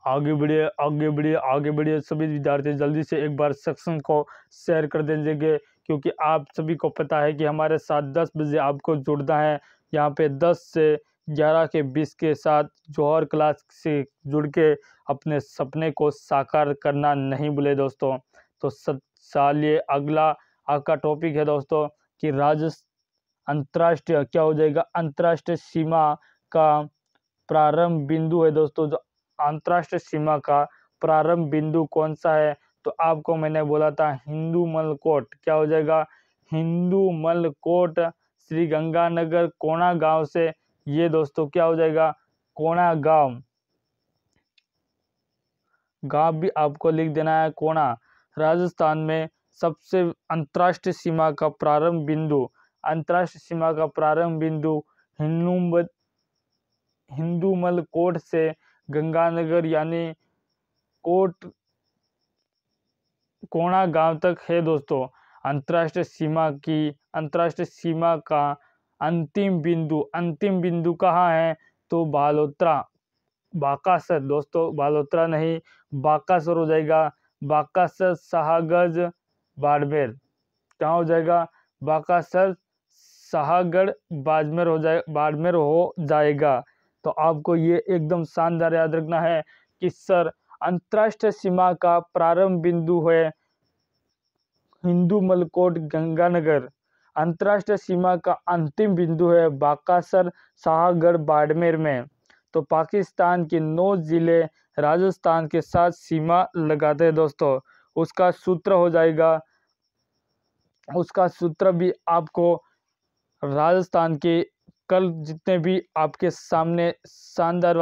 आगे बढ़िए आगे बढ़िए आगे बढ़िए। सभी विद्यार्थी जल्दी से एक बार सेक्शन को शेयर कर दीजिएगा क्योंकि आप सभी को पता है कि हमारे साथ 10 बजे आपको जुड़ना है। यहाँ पे 10 से 11 के 20 के साथ जौहर क्लास से जुड़ के अपने सपने को साकार करना नहीं भूले दोस्तों। तो साल ये अगला आपका टॉपिक है दोस्तों कि अंतर्राष्ट्रीय क्या हो जाएगा, अंतर्राष्ट्रीय सीमा का प्रारंभ बिंदु है दोस्तों। जो अंतर्राष्ट्रीय सीमा का प्रारंभ बिंदु कौन सा है, तो आपको मैंने बोला था हिंदूमल कोट। क्या हो जाएगा, हिंदूमल कोट श्री गंगानगर कोणा गांव से। ये दोस्तों क्या हो जाएगा, कोणा गांव, गांव भी आपको लिख देना है कोणा, राजस्थान में सबसे अंतर्राष्ट्रीय सीमा का प्रारंभ बिंदु, अंतर्राष्ट्रीय सीमा का प्रारंभ बिंदु हिंदूमल कोट से गंगानगर यानी कोट कोणा गांव तक है दोस्तों। अंतर्राष्ट्रीय सीमा का अंतिम बिंदु कहाँ है, तो बालोतरा, बाकासर दोस्तों, बालोतरा नहीं बाकासर हो जाएगा, बाकासर शाहगंज बाड़मेर। क्या हो जाएगा, बाकासर शाहगढ़ बाड़मेर हो जाएगा। तो आपको ये एकदम शानदार याद रखना है कि सर अंतर्राष्ट्रीय सीमा का प्रारंभ बिंदु है हिंदूमल कोट गंगानगर, अंतर्राष्ट्रीय सीमा का अंतिम बिंदु है बाकासर शाहगढ़ बाड़मेर में। तो पाकिस्तान के 9 जिले राजस्थान के साथ सीमा लगाते हैं दोस्तों। उसका सूत्र हो जाएगा, उसका सूत्र भी आपको राजस्थान के कल जितने भी आपके सामने शानदार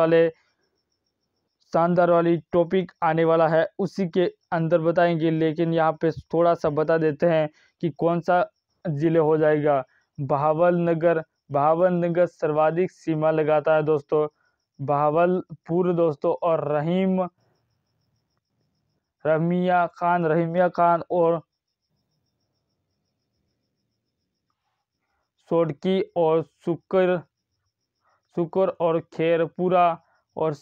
वाली टॉपिक आने वाला है उसी के अंदर बताएंगे। लेकिन यहाँ पे थोड़ा सा बता देते हैं कि कौन सा जिले हो जाएगा। बहावलनगर सर्वाधिक सीमा लगाता है दोस्तों, बहावलपुर दोस्तों, और रहीमिया खान और सोडकी और शुक्र और खेरपुरा और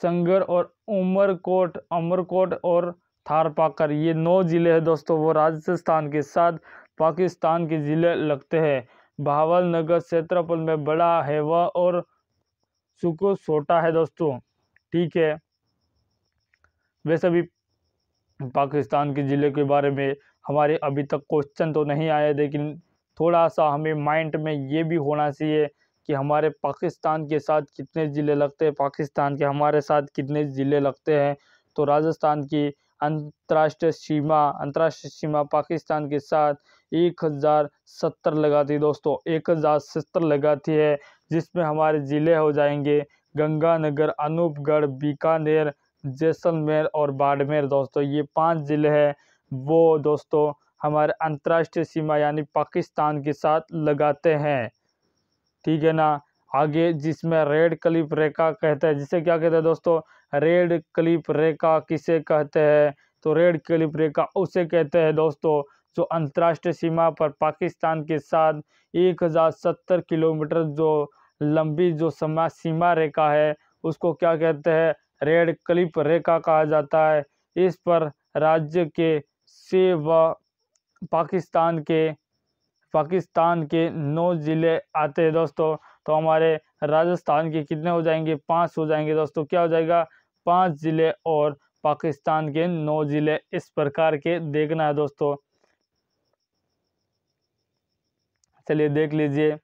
संगर और अमरकोट और थारपाकर, ये 9 जिले हैं दोस्तों, वो राजस्थान के साथ पाकिस्तान के जिले लगते हैं। बहावलनगर क्षेत्रफल में बड़ा है वह और शुक्र छोटा है दोस्तों, ठीक है। वैसे भी पाकिस्तान के ज़िले के बारे में हमारे अभी तक क्वेश्चन तो नहीं आए, लेकिन थोड़ा सा हमें माइंड में ये भी होना चाहिए कि हमारे पाकिस्तान के साथ कितने ज़िले लगते हैं, पाकिस्तान के हमारे साथ कितने ज़िले लगते हैं। तो राजस्थान की अंतर्राष्ट्रीय सीमा पाकिस्तान के साथ 1070 लगाती है दोस्तों, 1070 लगाती है, जिसमें हमारे ज़िले हो जाएंगे गंगानगर, अनूपगढ़, बीकानेर, जैसलमेर और बाड़मेर दोस्तों। ये 5 जिले हैं वो दोस्तों हमारे अंतर्राष्ट्रीय सीमा यानी पाकिस्तान के साथ लगाते हैं, ठीक है ना। आगे जिसमें रेड क्लिफ रेखा कहते हैं, जिसे क्या कहते हैं दोस्तों, रेड क्लिफ रेखा किसे कहते हैं, तो रेड क्लिफ रेखा उसे कहते हैं दोस्तों जो अंतर्राष्ट्रीय सीमा पर पाकिस्तान के साथ 1070 किलोमीटर जो लंबी जो सीमा रेखा है उसको क्या कहते हैं, रेड क्लिफ रेखा कहा जाता है। इस पर राज्य के से व पाकिस्तान के 9 जिले आते हैं दोस्तों। तो हमारे राजस्थान के कितने हो जाएंगे, 5 हो जाएंगे दोस्तों। क्या हो जाएगा, 5 जिले और पाकिस्तान के 9 जिले, इस प्रकार के देखना है दोस्तों। चलिए देख लीजिए,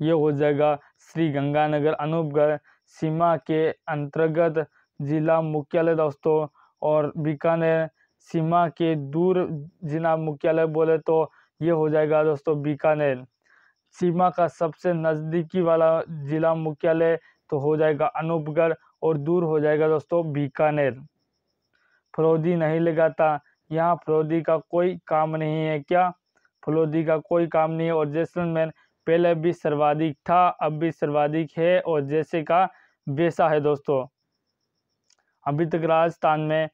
ये हो जाएगा श्री गंगानगर अनूपगढ़ सीमा के अंतर्गत जिला मुख्यालय दोस्तों, और बीकानेर सीमा के दूर जिला मुख्यालय बोले तो ये हो जाएगा दोस्तों बीकानेर। सीमा का सबसे नज़दीकी वाला जिला मुख्यालय तो हो जाएगा अनूपगढ़ और दूर हो जाएगा दोस्तों बीकानेर। फलोदी नहीं लगाता, यहाँ फलोदी का कोई काम नहीं है, क्या फलोदी का कोई काम नहीं है। और जैसलमेर पहले भी सर्वाधिक था, अब भी सर्वाधिक है, और जैसे का वैसा है दोस्तों। अभी तक राजस्थान में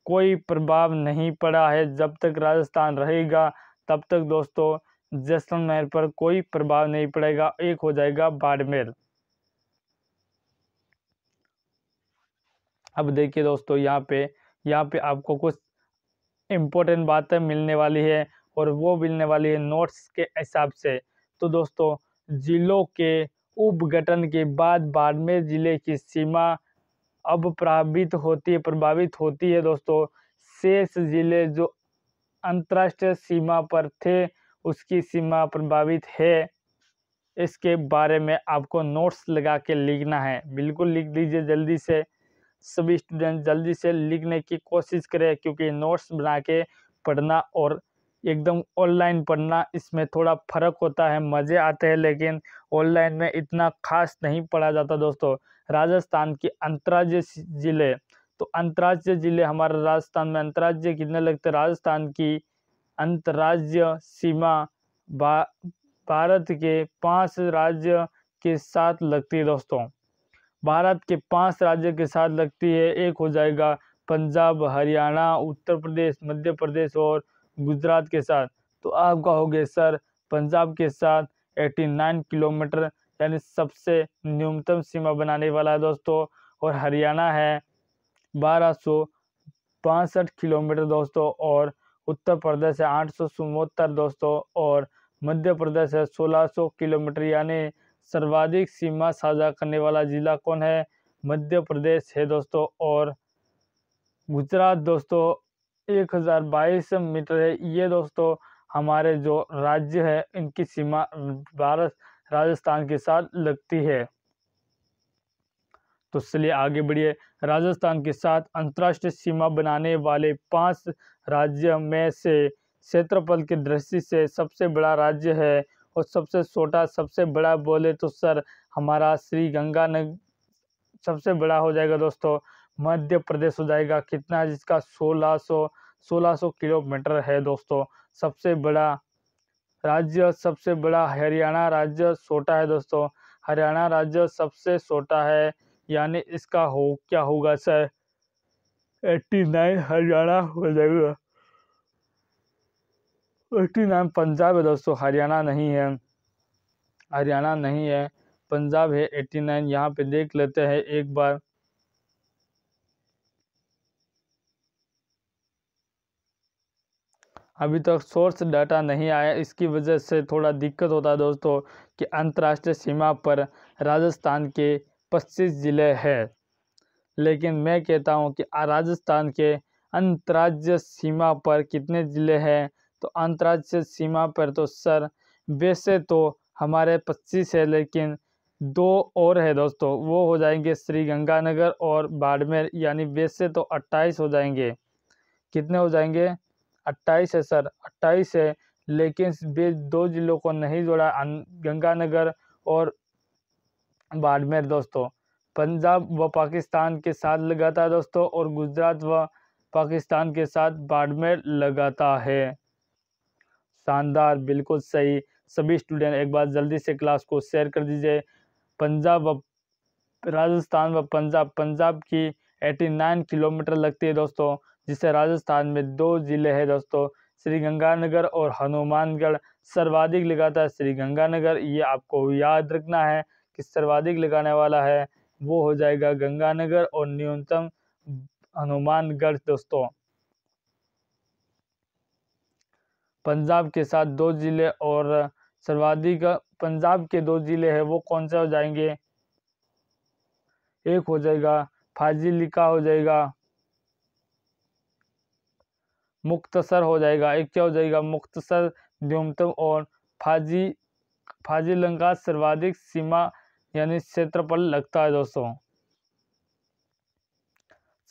कोई प्रभाव नहीं पड़ा है, जब तक राजस्थान रहेगा तब तक दोस्तों जैसलमेर पर कोई प्रभाव नहीं पड़ेगा। एक हो जाएगा बाड़मेर। अब देखिए दोस्तों, यहाँ पे आपको कुछ इम्पोर्टेंट बातें मिलने वाली है, और वो मिलने वाली है नोट्स के हिसाब से। तो दोस्तों जिलों के उपगठन के बाद बाड़मेर जिले की सीमा अब प्रभावित होती है दोस्तों। शेष जिले जो अंतर्राष्ट्रीय सीमा पर थे उसकी सीमा प्रभावित है, इसके बारे में आपको नोट्स लगा के लिखना है। बिल्कुल लिख लीजिए जल्दी से, सभी स्टूडेंट जल्दी से लिखने की कोशिश करें, क्योंकि नोट्स बना के पढ़ना और एकदम ऑनलाइन पढ़ना इसमें थोड़ा फ़र्क होता है। मज़े आते हैं लेकिन ऑनलाइन में इतना खास नहीं पढ़ा जाता दोस्तों। राजस्थान के अंतर्राज्यीय ज़िले, तो अंतर्राज्यीय ज़िले हमारे राजस्थान में अंतर्राज्यीय कितने लगते हैं? राजस्थान की अंतर्राज्यीय सीमा भारत के 5 राज्य के साथ लगती है दोस्तों। भारत के 5 राज्यों के साथ लगती है। एक हो जाएगा पंजाब, हरियाणा, उत्तर प्रदेश, मध्य प्रदेश और गुजरात के साथ। तो आप कहोगे सर पंजाब के साथ 89 किलोमीटर यानी सबसे न्यूनतम सीमा बनाने वाला है दोस्तों। और हरियाणा है 1262 किलोमीटर दोस्तों। और उत्तर प्रदेश है 874 दोस्तों। और मध्य प्रदेश है 1600 किलोमीटर, यानी सर्वाधिक सीमा साझा करने वाला जिला कौन है? मध्य प्रदेश है दोस्तों। और गुजरात दोस्तों 1022 मीटर है। ये दोस्तों हमारे जो राज्य है इनकी सीमा भारत राजस्थान के साथ लगती है। तो चलिए आगे बढ़िए। राजस्थान के साथ अंतर्राष्ट्रीय सीमा बनाने वाले 5 राज्य में से क्षेत्रफल की दृष्टि से सबसे बड़ा राज्य है और सबसे छोटा, सबसे बड़ा बोले तो सर हमारा श्री गंगानगर सबसे बड़ा हो जाएगा दोस्तों। मध्य प्रदेश हो जाएगा, कितना है जिसका 1600 किलोमीटर है दोस्तों। सबसे बड़ा राज्य, सबसे बड़ा हरियाणा राज्य छोटा है दोस्तों। हरियाणा राज्य सबसे छोटा है, यानी इसका क्या होगा सर? 89 हरियाणा हो जाएगा। 89 पंजाब है दोस्तों, हरियाणा नहीं है। हरियाणा नहीं है, पंजाब है 89। यहाँ पे देख लेते हैं एक बार। अभी तक सोर्स डाटा नहीं आया, इसकी वजह से थोड़ा दिक्कत होता है दोस्तों कि अंतर्राष्ट्रीय सीमा पर राजस्थान के 25 ज़िले हैं। लेकिन मैं कहता हूं कि राजस्थान के अंतर्राज्यीय सीमा पर कितने ज़िले हैं? तो अंतर्राज्यीय सीमा पर तो सर वैसे तो हमारे 25 है, लेकिन 2 और है दोस्तों। वो हो जाएंगे श्री गंगानगर और बाड़मेर, यानी वैसे तो 28 हो जाएंगे। कितने हो जाएंगे? 28 है सर, 28 है। लेकिन वे 2 जिलों को नहीं जोड़ा, गंगानगर और बाड़मेर दोस्तों। पंजाब व पाकिस्तान के साथ लगाता है दोस्तों, और गुजरात व पाकिस्तान के साथ बाड़मेर लगाता है। शानदार, बिल्कुल सही। सभी स्टूडेंट एक बार जल्दी से क्लास को शेयर कर दीजिए। पंजाब व राजस्थान व पंजाब की 89 किलोमीटर लगती है दोस्तों, जिससे राजस्थान में 2 ज़िले हैं दोस्तों, श्री गंगानगर और हनुमानगढ़। सर्वाधिक लगाता है श्री गंगानगर, ये आपको याद रखना है कि सर्वाधिक लगाने वाला है वो हो जाएगा गंगानगर और न्यूनतम हनुमानगढ़ दोस्तों। पंजाब के साथ 2 ज़िले और सर्वाधिक पंजाब के 2 ज़िले हैं, वो कौन से हो जाएंगे? एक हो जाएगा फाजिलिका हो जाएगा, मुक्तसर हो जाएगा। एक क्या हो जाएगा? मुक्तसर न्यूनतम। और फाजिलका सर्वाधिक सीमा यानी क्षेत्रफल लगता है दोस्तों।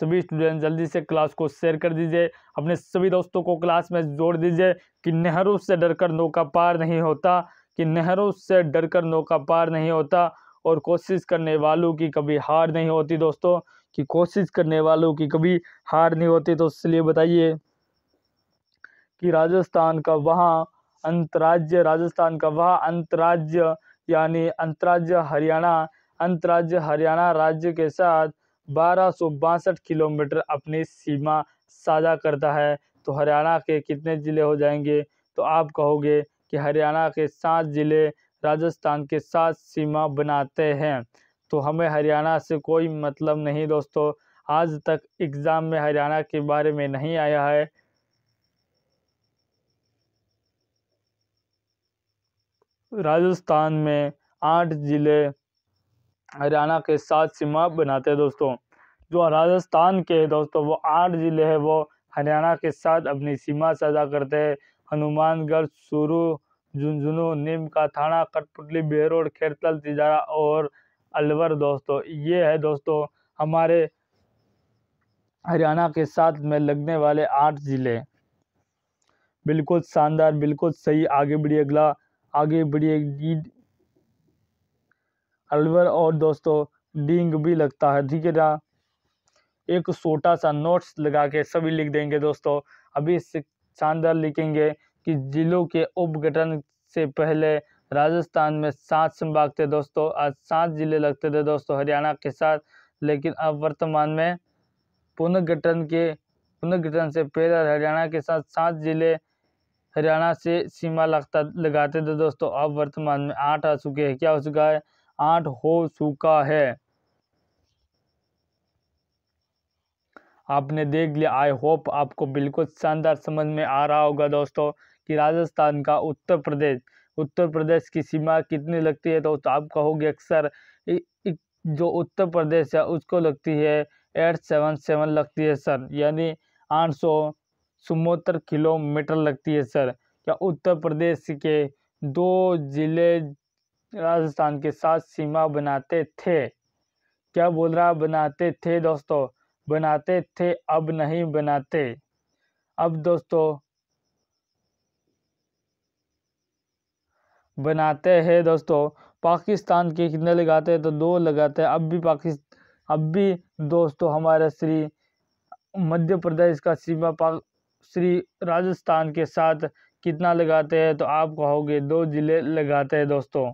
सभी स्टूडेंट जल्दी से क्लास को शेयर कर दीजिए, अपने सभी दोस्तों को क्लास में जोड़ दीजिए कि नहरों से डरकर नौका पार नहीं होता, कि नहरों से डरकर नौका पार नहीं होता, और कोशिश करने वालों की कभी हार नहीं होती दोस्तों, कि कोशिश करने वालों की कभी हार नहीं होती। तो इसलिए बताइए कि राजस्थान का वहाँ अंतराज्य यानी अंतराज्य हरियाणा राज्य के साथ 1262 किलोमीटर अपनी सीमा साझा करता है। तो हरियाणा के कितने ज़िले हो जाएंगे? तो आप कहोगे कि हरियाणा के 7 ज़िले राजस्थान के साथ सीमा बनाते हैं। तो हमें हरियाणा से कोई मतलब नहीं दोस्तों, आज तक एग्ज़ाम में हरियाणा के बारे में नहीं आया है। राजस्थान में 8 ज़िले हरियाणा के साथ सीमा बनाते हैं दोस्तों। जो राजस्थान के दोस्तों वो 8 ज़िले हैं वो हरियाणा के साथ अपनी सीमा साझा करते हैं। हनुमानगढ़, चूरू, झुंझुनू, नीम का थाना, कठपुतली, बेरोड, खेरतल, तिजारा और अलवर दोस्तों, ये है दोस्तों हमारे हरियाणा के साथ में लगने वाले 8 जिले। बिल्कुल शानदार, बिल्कुल सही। आगे बढ़िए, अगला आगे बढ़िए। अलवर और दोस्तों डींग भी लगता है, ठीक है ना। एक छोटा सा नोट्स लगा के सभी लिख देंगे दोस्तों। अभी शानदार लिखेंगे कि जिलों के उपगठन से पहले राजस्थान में 7 संभाग थे दोस्तों। आज 7 जिले लगते थे दोस्तों हरियाणा के साथ, लेकिन अब वर्तमान में पुनर्गठन से पहले हरियाणा के साथ 7 जिले हरियाणा से सीमा लगाते थे दोस्तों। अब वर्तमान में 8 आ चुके हैं। क्या हो चुका है? 8 हो चुका है। आपने देख लिया। आई होप आपको बिल्कुल शानदार समझ में आ रहा होगा दोस्तों कि राजस्थान का उत्तर प्रदेश की सीमा कितनी लगती है। तो आप कहोगे अक्सर जो उत्तर प्रदेश है उसको लगती है 877 लगती है सर, यानी 874 किलोमीटर लगती है सर। क्या उत्तर प्रदेश के 2 जिले राजस्थान के साथ सीमा बनाते थे? क्या बोल रहा? बनाते थे दोस्तों, बनाते थे, अब नहीं बनाते। अब दोस्तों बनाते हैं दोस्तों। पाकिस्तान के कितने लगाते हैं? तो 2 लगाते हैं। अब भी दोस्तों हमारे श्री मध्य प्रदेश का सीमा श्री राजस्थान के साथ कितना लगाते हैं? तो आप कहोगे 2 जिले लगाते हैं दोस्तों।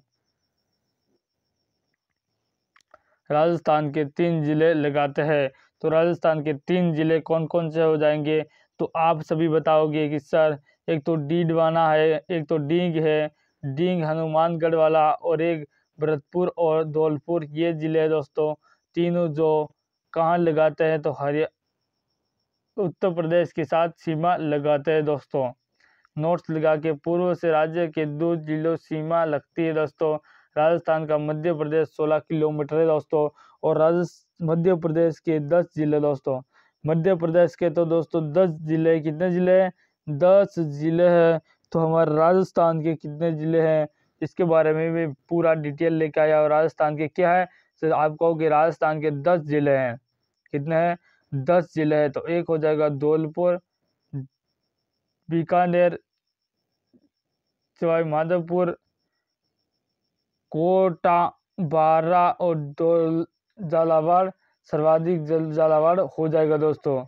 राजस्थान के 3 जिले लगाते हैं। तो राजस्थान के 3 जिले कौन कौन से हो जाएंगे? तो आप सभी बताओगे कि सर एक तो डीडवाना है, एक तो डींग है, डींग हनुमानगढ़ वाला, और एक भरतपुर और धौलपुर, ये जिले दोस्तों तीनों जो कहाँ लगाते हैं? तो उत्तर प्रदेश के साथ सीमा लगाते हैं दोस्तों। नोट्स लगा के पूर्व से राज्य के 2 जिलों सीमा लगती है दोस्तों। राजस्थान का मध्य प्रदेश 16 किलोमीटर है दोस्तों, और मध्य प्रदेश के 10 जिले दोस्तों। मध्य प्रदेश के तो दोस्तों 10 जिले। कितने जिले हैं? 10 जिले हैं। तो हमारे राजस्थान के कितने जिले हैं इसके बारे में भी पूरा डिटेल लेके आया। और राजस्थान के क्या है, तो आप कहोगे राजस्थान के 10 जिले हैं। कितने हैं? 10 जिले हैं। तो एक हो जाएगा धौलपुर, बीकानेर, सवाई माधोपुर, कोटा, बारा और झालावाड़, सर्वाधिक झालावाड़ हो जाएगा दोस्तों।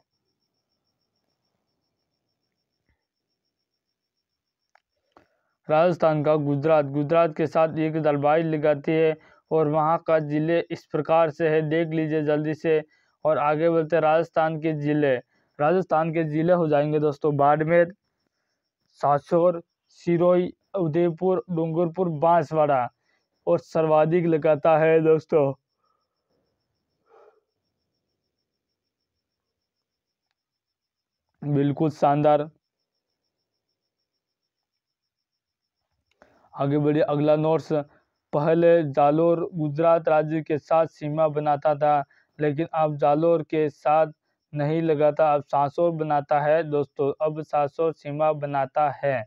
राजस्थान का गुजरात के साथ 1022 लगाती है, और वहाँ का जिले इस प्रकार से है, देख लीजिए जल्दी से। और आगे बढ़ते राजस्थान के जिले हो जाएंगे दोस्तों बाड़मेर, सासोर, सिरोही, उदयपुर, डूंगरपुर, बांसवाड़ा, और सर्वाधिक लगाता है दोस्तों बिल्कुल शानदार। आगे बढ़िए, अगला नोट्स। पहले जालोर गुजरात राज्य के साथ सीमा बनाता था, लेकिन अब जालोर के साथ नहीं लगाता, अब सांसोर बनाता है दोस्तों। अब सांसोर सीमा बनाता है।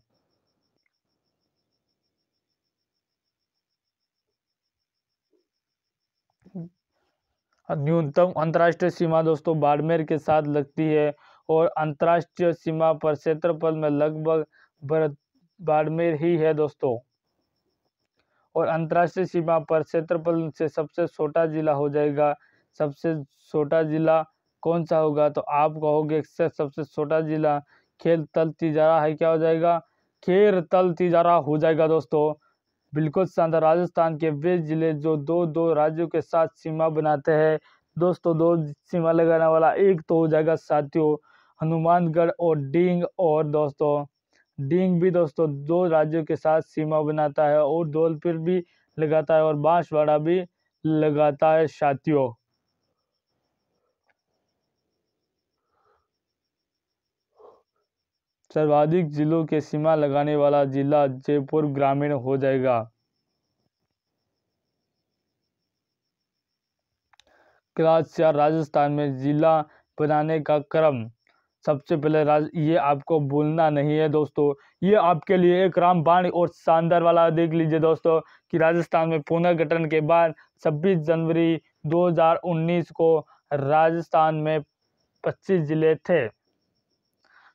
न्यूनतम अंतर्राष्ट्रीय सीमा दोस्तों बाड़मेर के साथ लगती है, और अंतर्राष्ट्रीय सीमा पर क्षेत्रफल में लगभग बाड़मेर ही है दोस्तों। और अंतर्राष्ट्रीय सीमा पर क्षेत्रफल से सबसे छोटा जिला हो जाएगा। सबसे छोटा जिला कौन सा होगा? तो आप कहोगे सबसे छोटा जिला खेल तल तिजारा है। क्या हो जाएगा? खेर तल तिजारा हो जाएगा दोस्तों। बिल्कुल शानदार। राजस्थान के वे जिले जो दो दो राज्यों के साथ सीमा बनाते हैं दोस्तों, 2 सीमा लगाने वाला, एक तो हो जाएगा साथियों हनुमानगढ़ और डींग, और दोस्तों डींग भी दोस्तों 2 राज्यों के साथ सीमा बनाता है, और धौलपुर भी लगाता है, और बांसवाड़ा भी लगाता है साथियों। सर्वाधिक जिलों के सीमा लगाने वाला जिला जयपुर ग्रामीण हो जाएगा। क्लास 4 राजस्थान में जिला बनाने का क्रम। सबसे पहले ये आपको भूलना नहीं है दोस्तों। ये आपके लिए एक रामबाण और शानदार वाला देख लीजिए दोस्तों कि राजस्थान में पुनर्गठन के बाद 26 जनवरी 2019 को राजस्थान में 25 जिले थे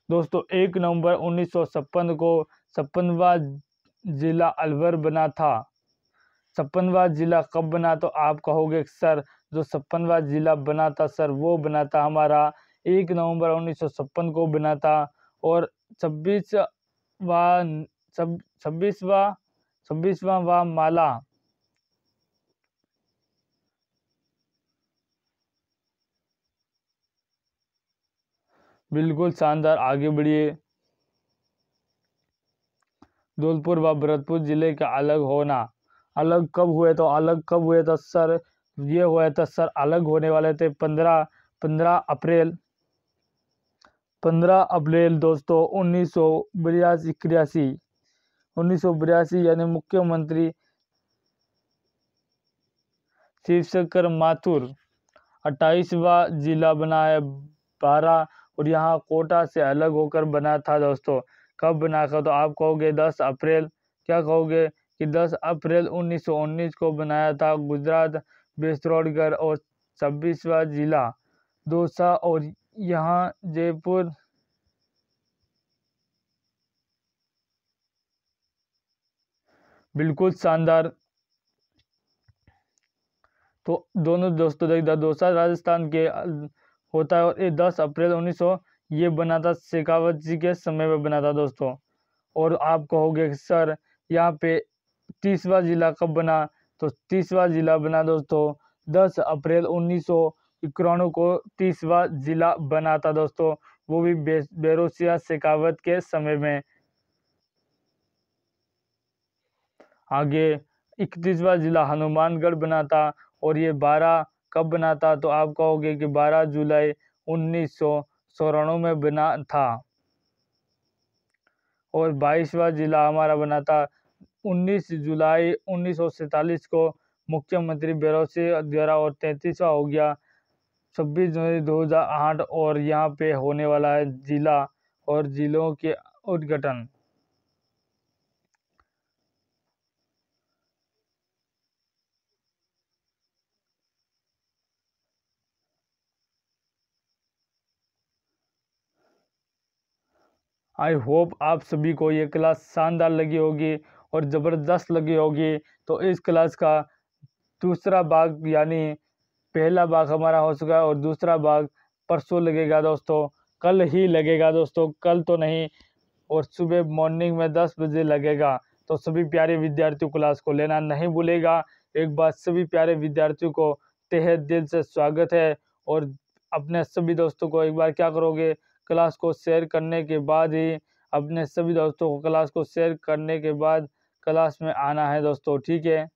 दोस्तों। 1 नवंबर 1956 को 56वां जिला अलवर बना था। 56वां जिला कब बना, तो आप कहोगे सर जो 56वां जिला बना था सर वो बना था हमारा 1 नवंबर 1956 को बना था। और 26वां माला बिल्कुल शानदार, आगे बढ़िए। धौलपुर व भरतपुर जिले का अलग होना, अलग कब हुए, तो अलग कब हुए तो सर ये हुआ था सर, अलग होने वाले थे 15 अप्रैल 15 अप्रैल दोस्तों 1982 यानी मुख्यमंत्री शिवशंकर माथुर 28वां जिला बना है 12, और यहाँ कोटा से अलग होकर बना था दोस्तों। कब बना था, तो आप कहोगे 10 अप्रैल, क्या कहोगे कि 10 अप्रैल 1919 को बनाया था गुजरात बेसरोडगढ़। और 26वां जिला दौसा, और यहाँ जयपुर बिल्कुल शानदार। तो दोनों दोस्तों देखिए दौसा राजस्थान के होता है, और ये 10 अप्रैल 1900 ये बना था शेखावत जी के समय में बना था दोस्तों। और आप कहोगे कि सर यहाँ पे 30वां जिला कब बना, तो 30वां जिला बना दोस्तों 10 अप्रैल 1991 को 30वां जिला बना था दोस्तों, वो भी बेरोसिया शेखावत के समय में। आगे 31वां जिला हनुमानगढ़ बना था, और ये 12 कब बना था, तो आप कहोगे कि 12 जुलाई 1994 में बना था। और 22वां जिला हमारा बना था 19 जुलाई 1947 को मुख्यमंत्री बेरोसिया द्वारा। और 33वां हो गया 26 जनवरी 2008, और यहाँ पे होने वाला है जिला और जिलों के उद्घाटन। आई होप आप सभी को ये क्लास शानदार लगी होगी और ज़बरदस्त लगी होगी। तो इस क्लास का दूसरा भाग यानी पहला भाग हमारा हो चुका है, और दूसरा भाग परसों लगेगा दोस्तों, कल ही लगेगा दोस्तों, कल तो नहीं, और सुबह मॉर्निंग में 10 बजे लगेगा। तो सभी प्यारे विद्यार्थियों क्लास को लेना नहीं भूलेगा। एक बार सभी प्यारे विद्यार्थियों को तहे दिल से स्वागत है। और अपने सभी दोस्तों को एक बार क्या करोगे, क्लास को शेयर करने के बाद ही अपने सभी दोस्तों को क्लास को शेयर करने के बाद क्लास में आना है दोस्तों, ठीक है।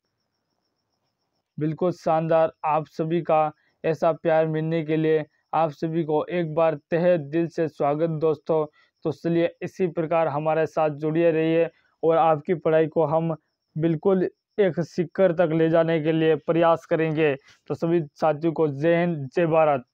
बिल्कुल शानदार, आप सभी का ऐसा प्यार मिलने के लिए आप सभी को एक बार तहे दिल से स्वागत दोस्तों। तो चलिए इसी प्रकार हमारे साथ जुड़े रहिए, और आपकी पढ़ाई को हम बिल्कुल एक शिखर तक ले जाने के लिए प्रयास करेंगे। तो सभी साथियों को जय हिंद, जय भारत।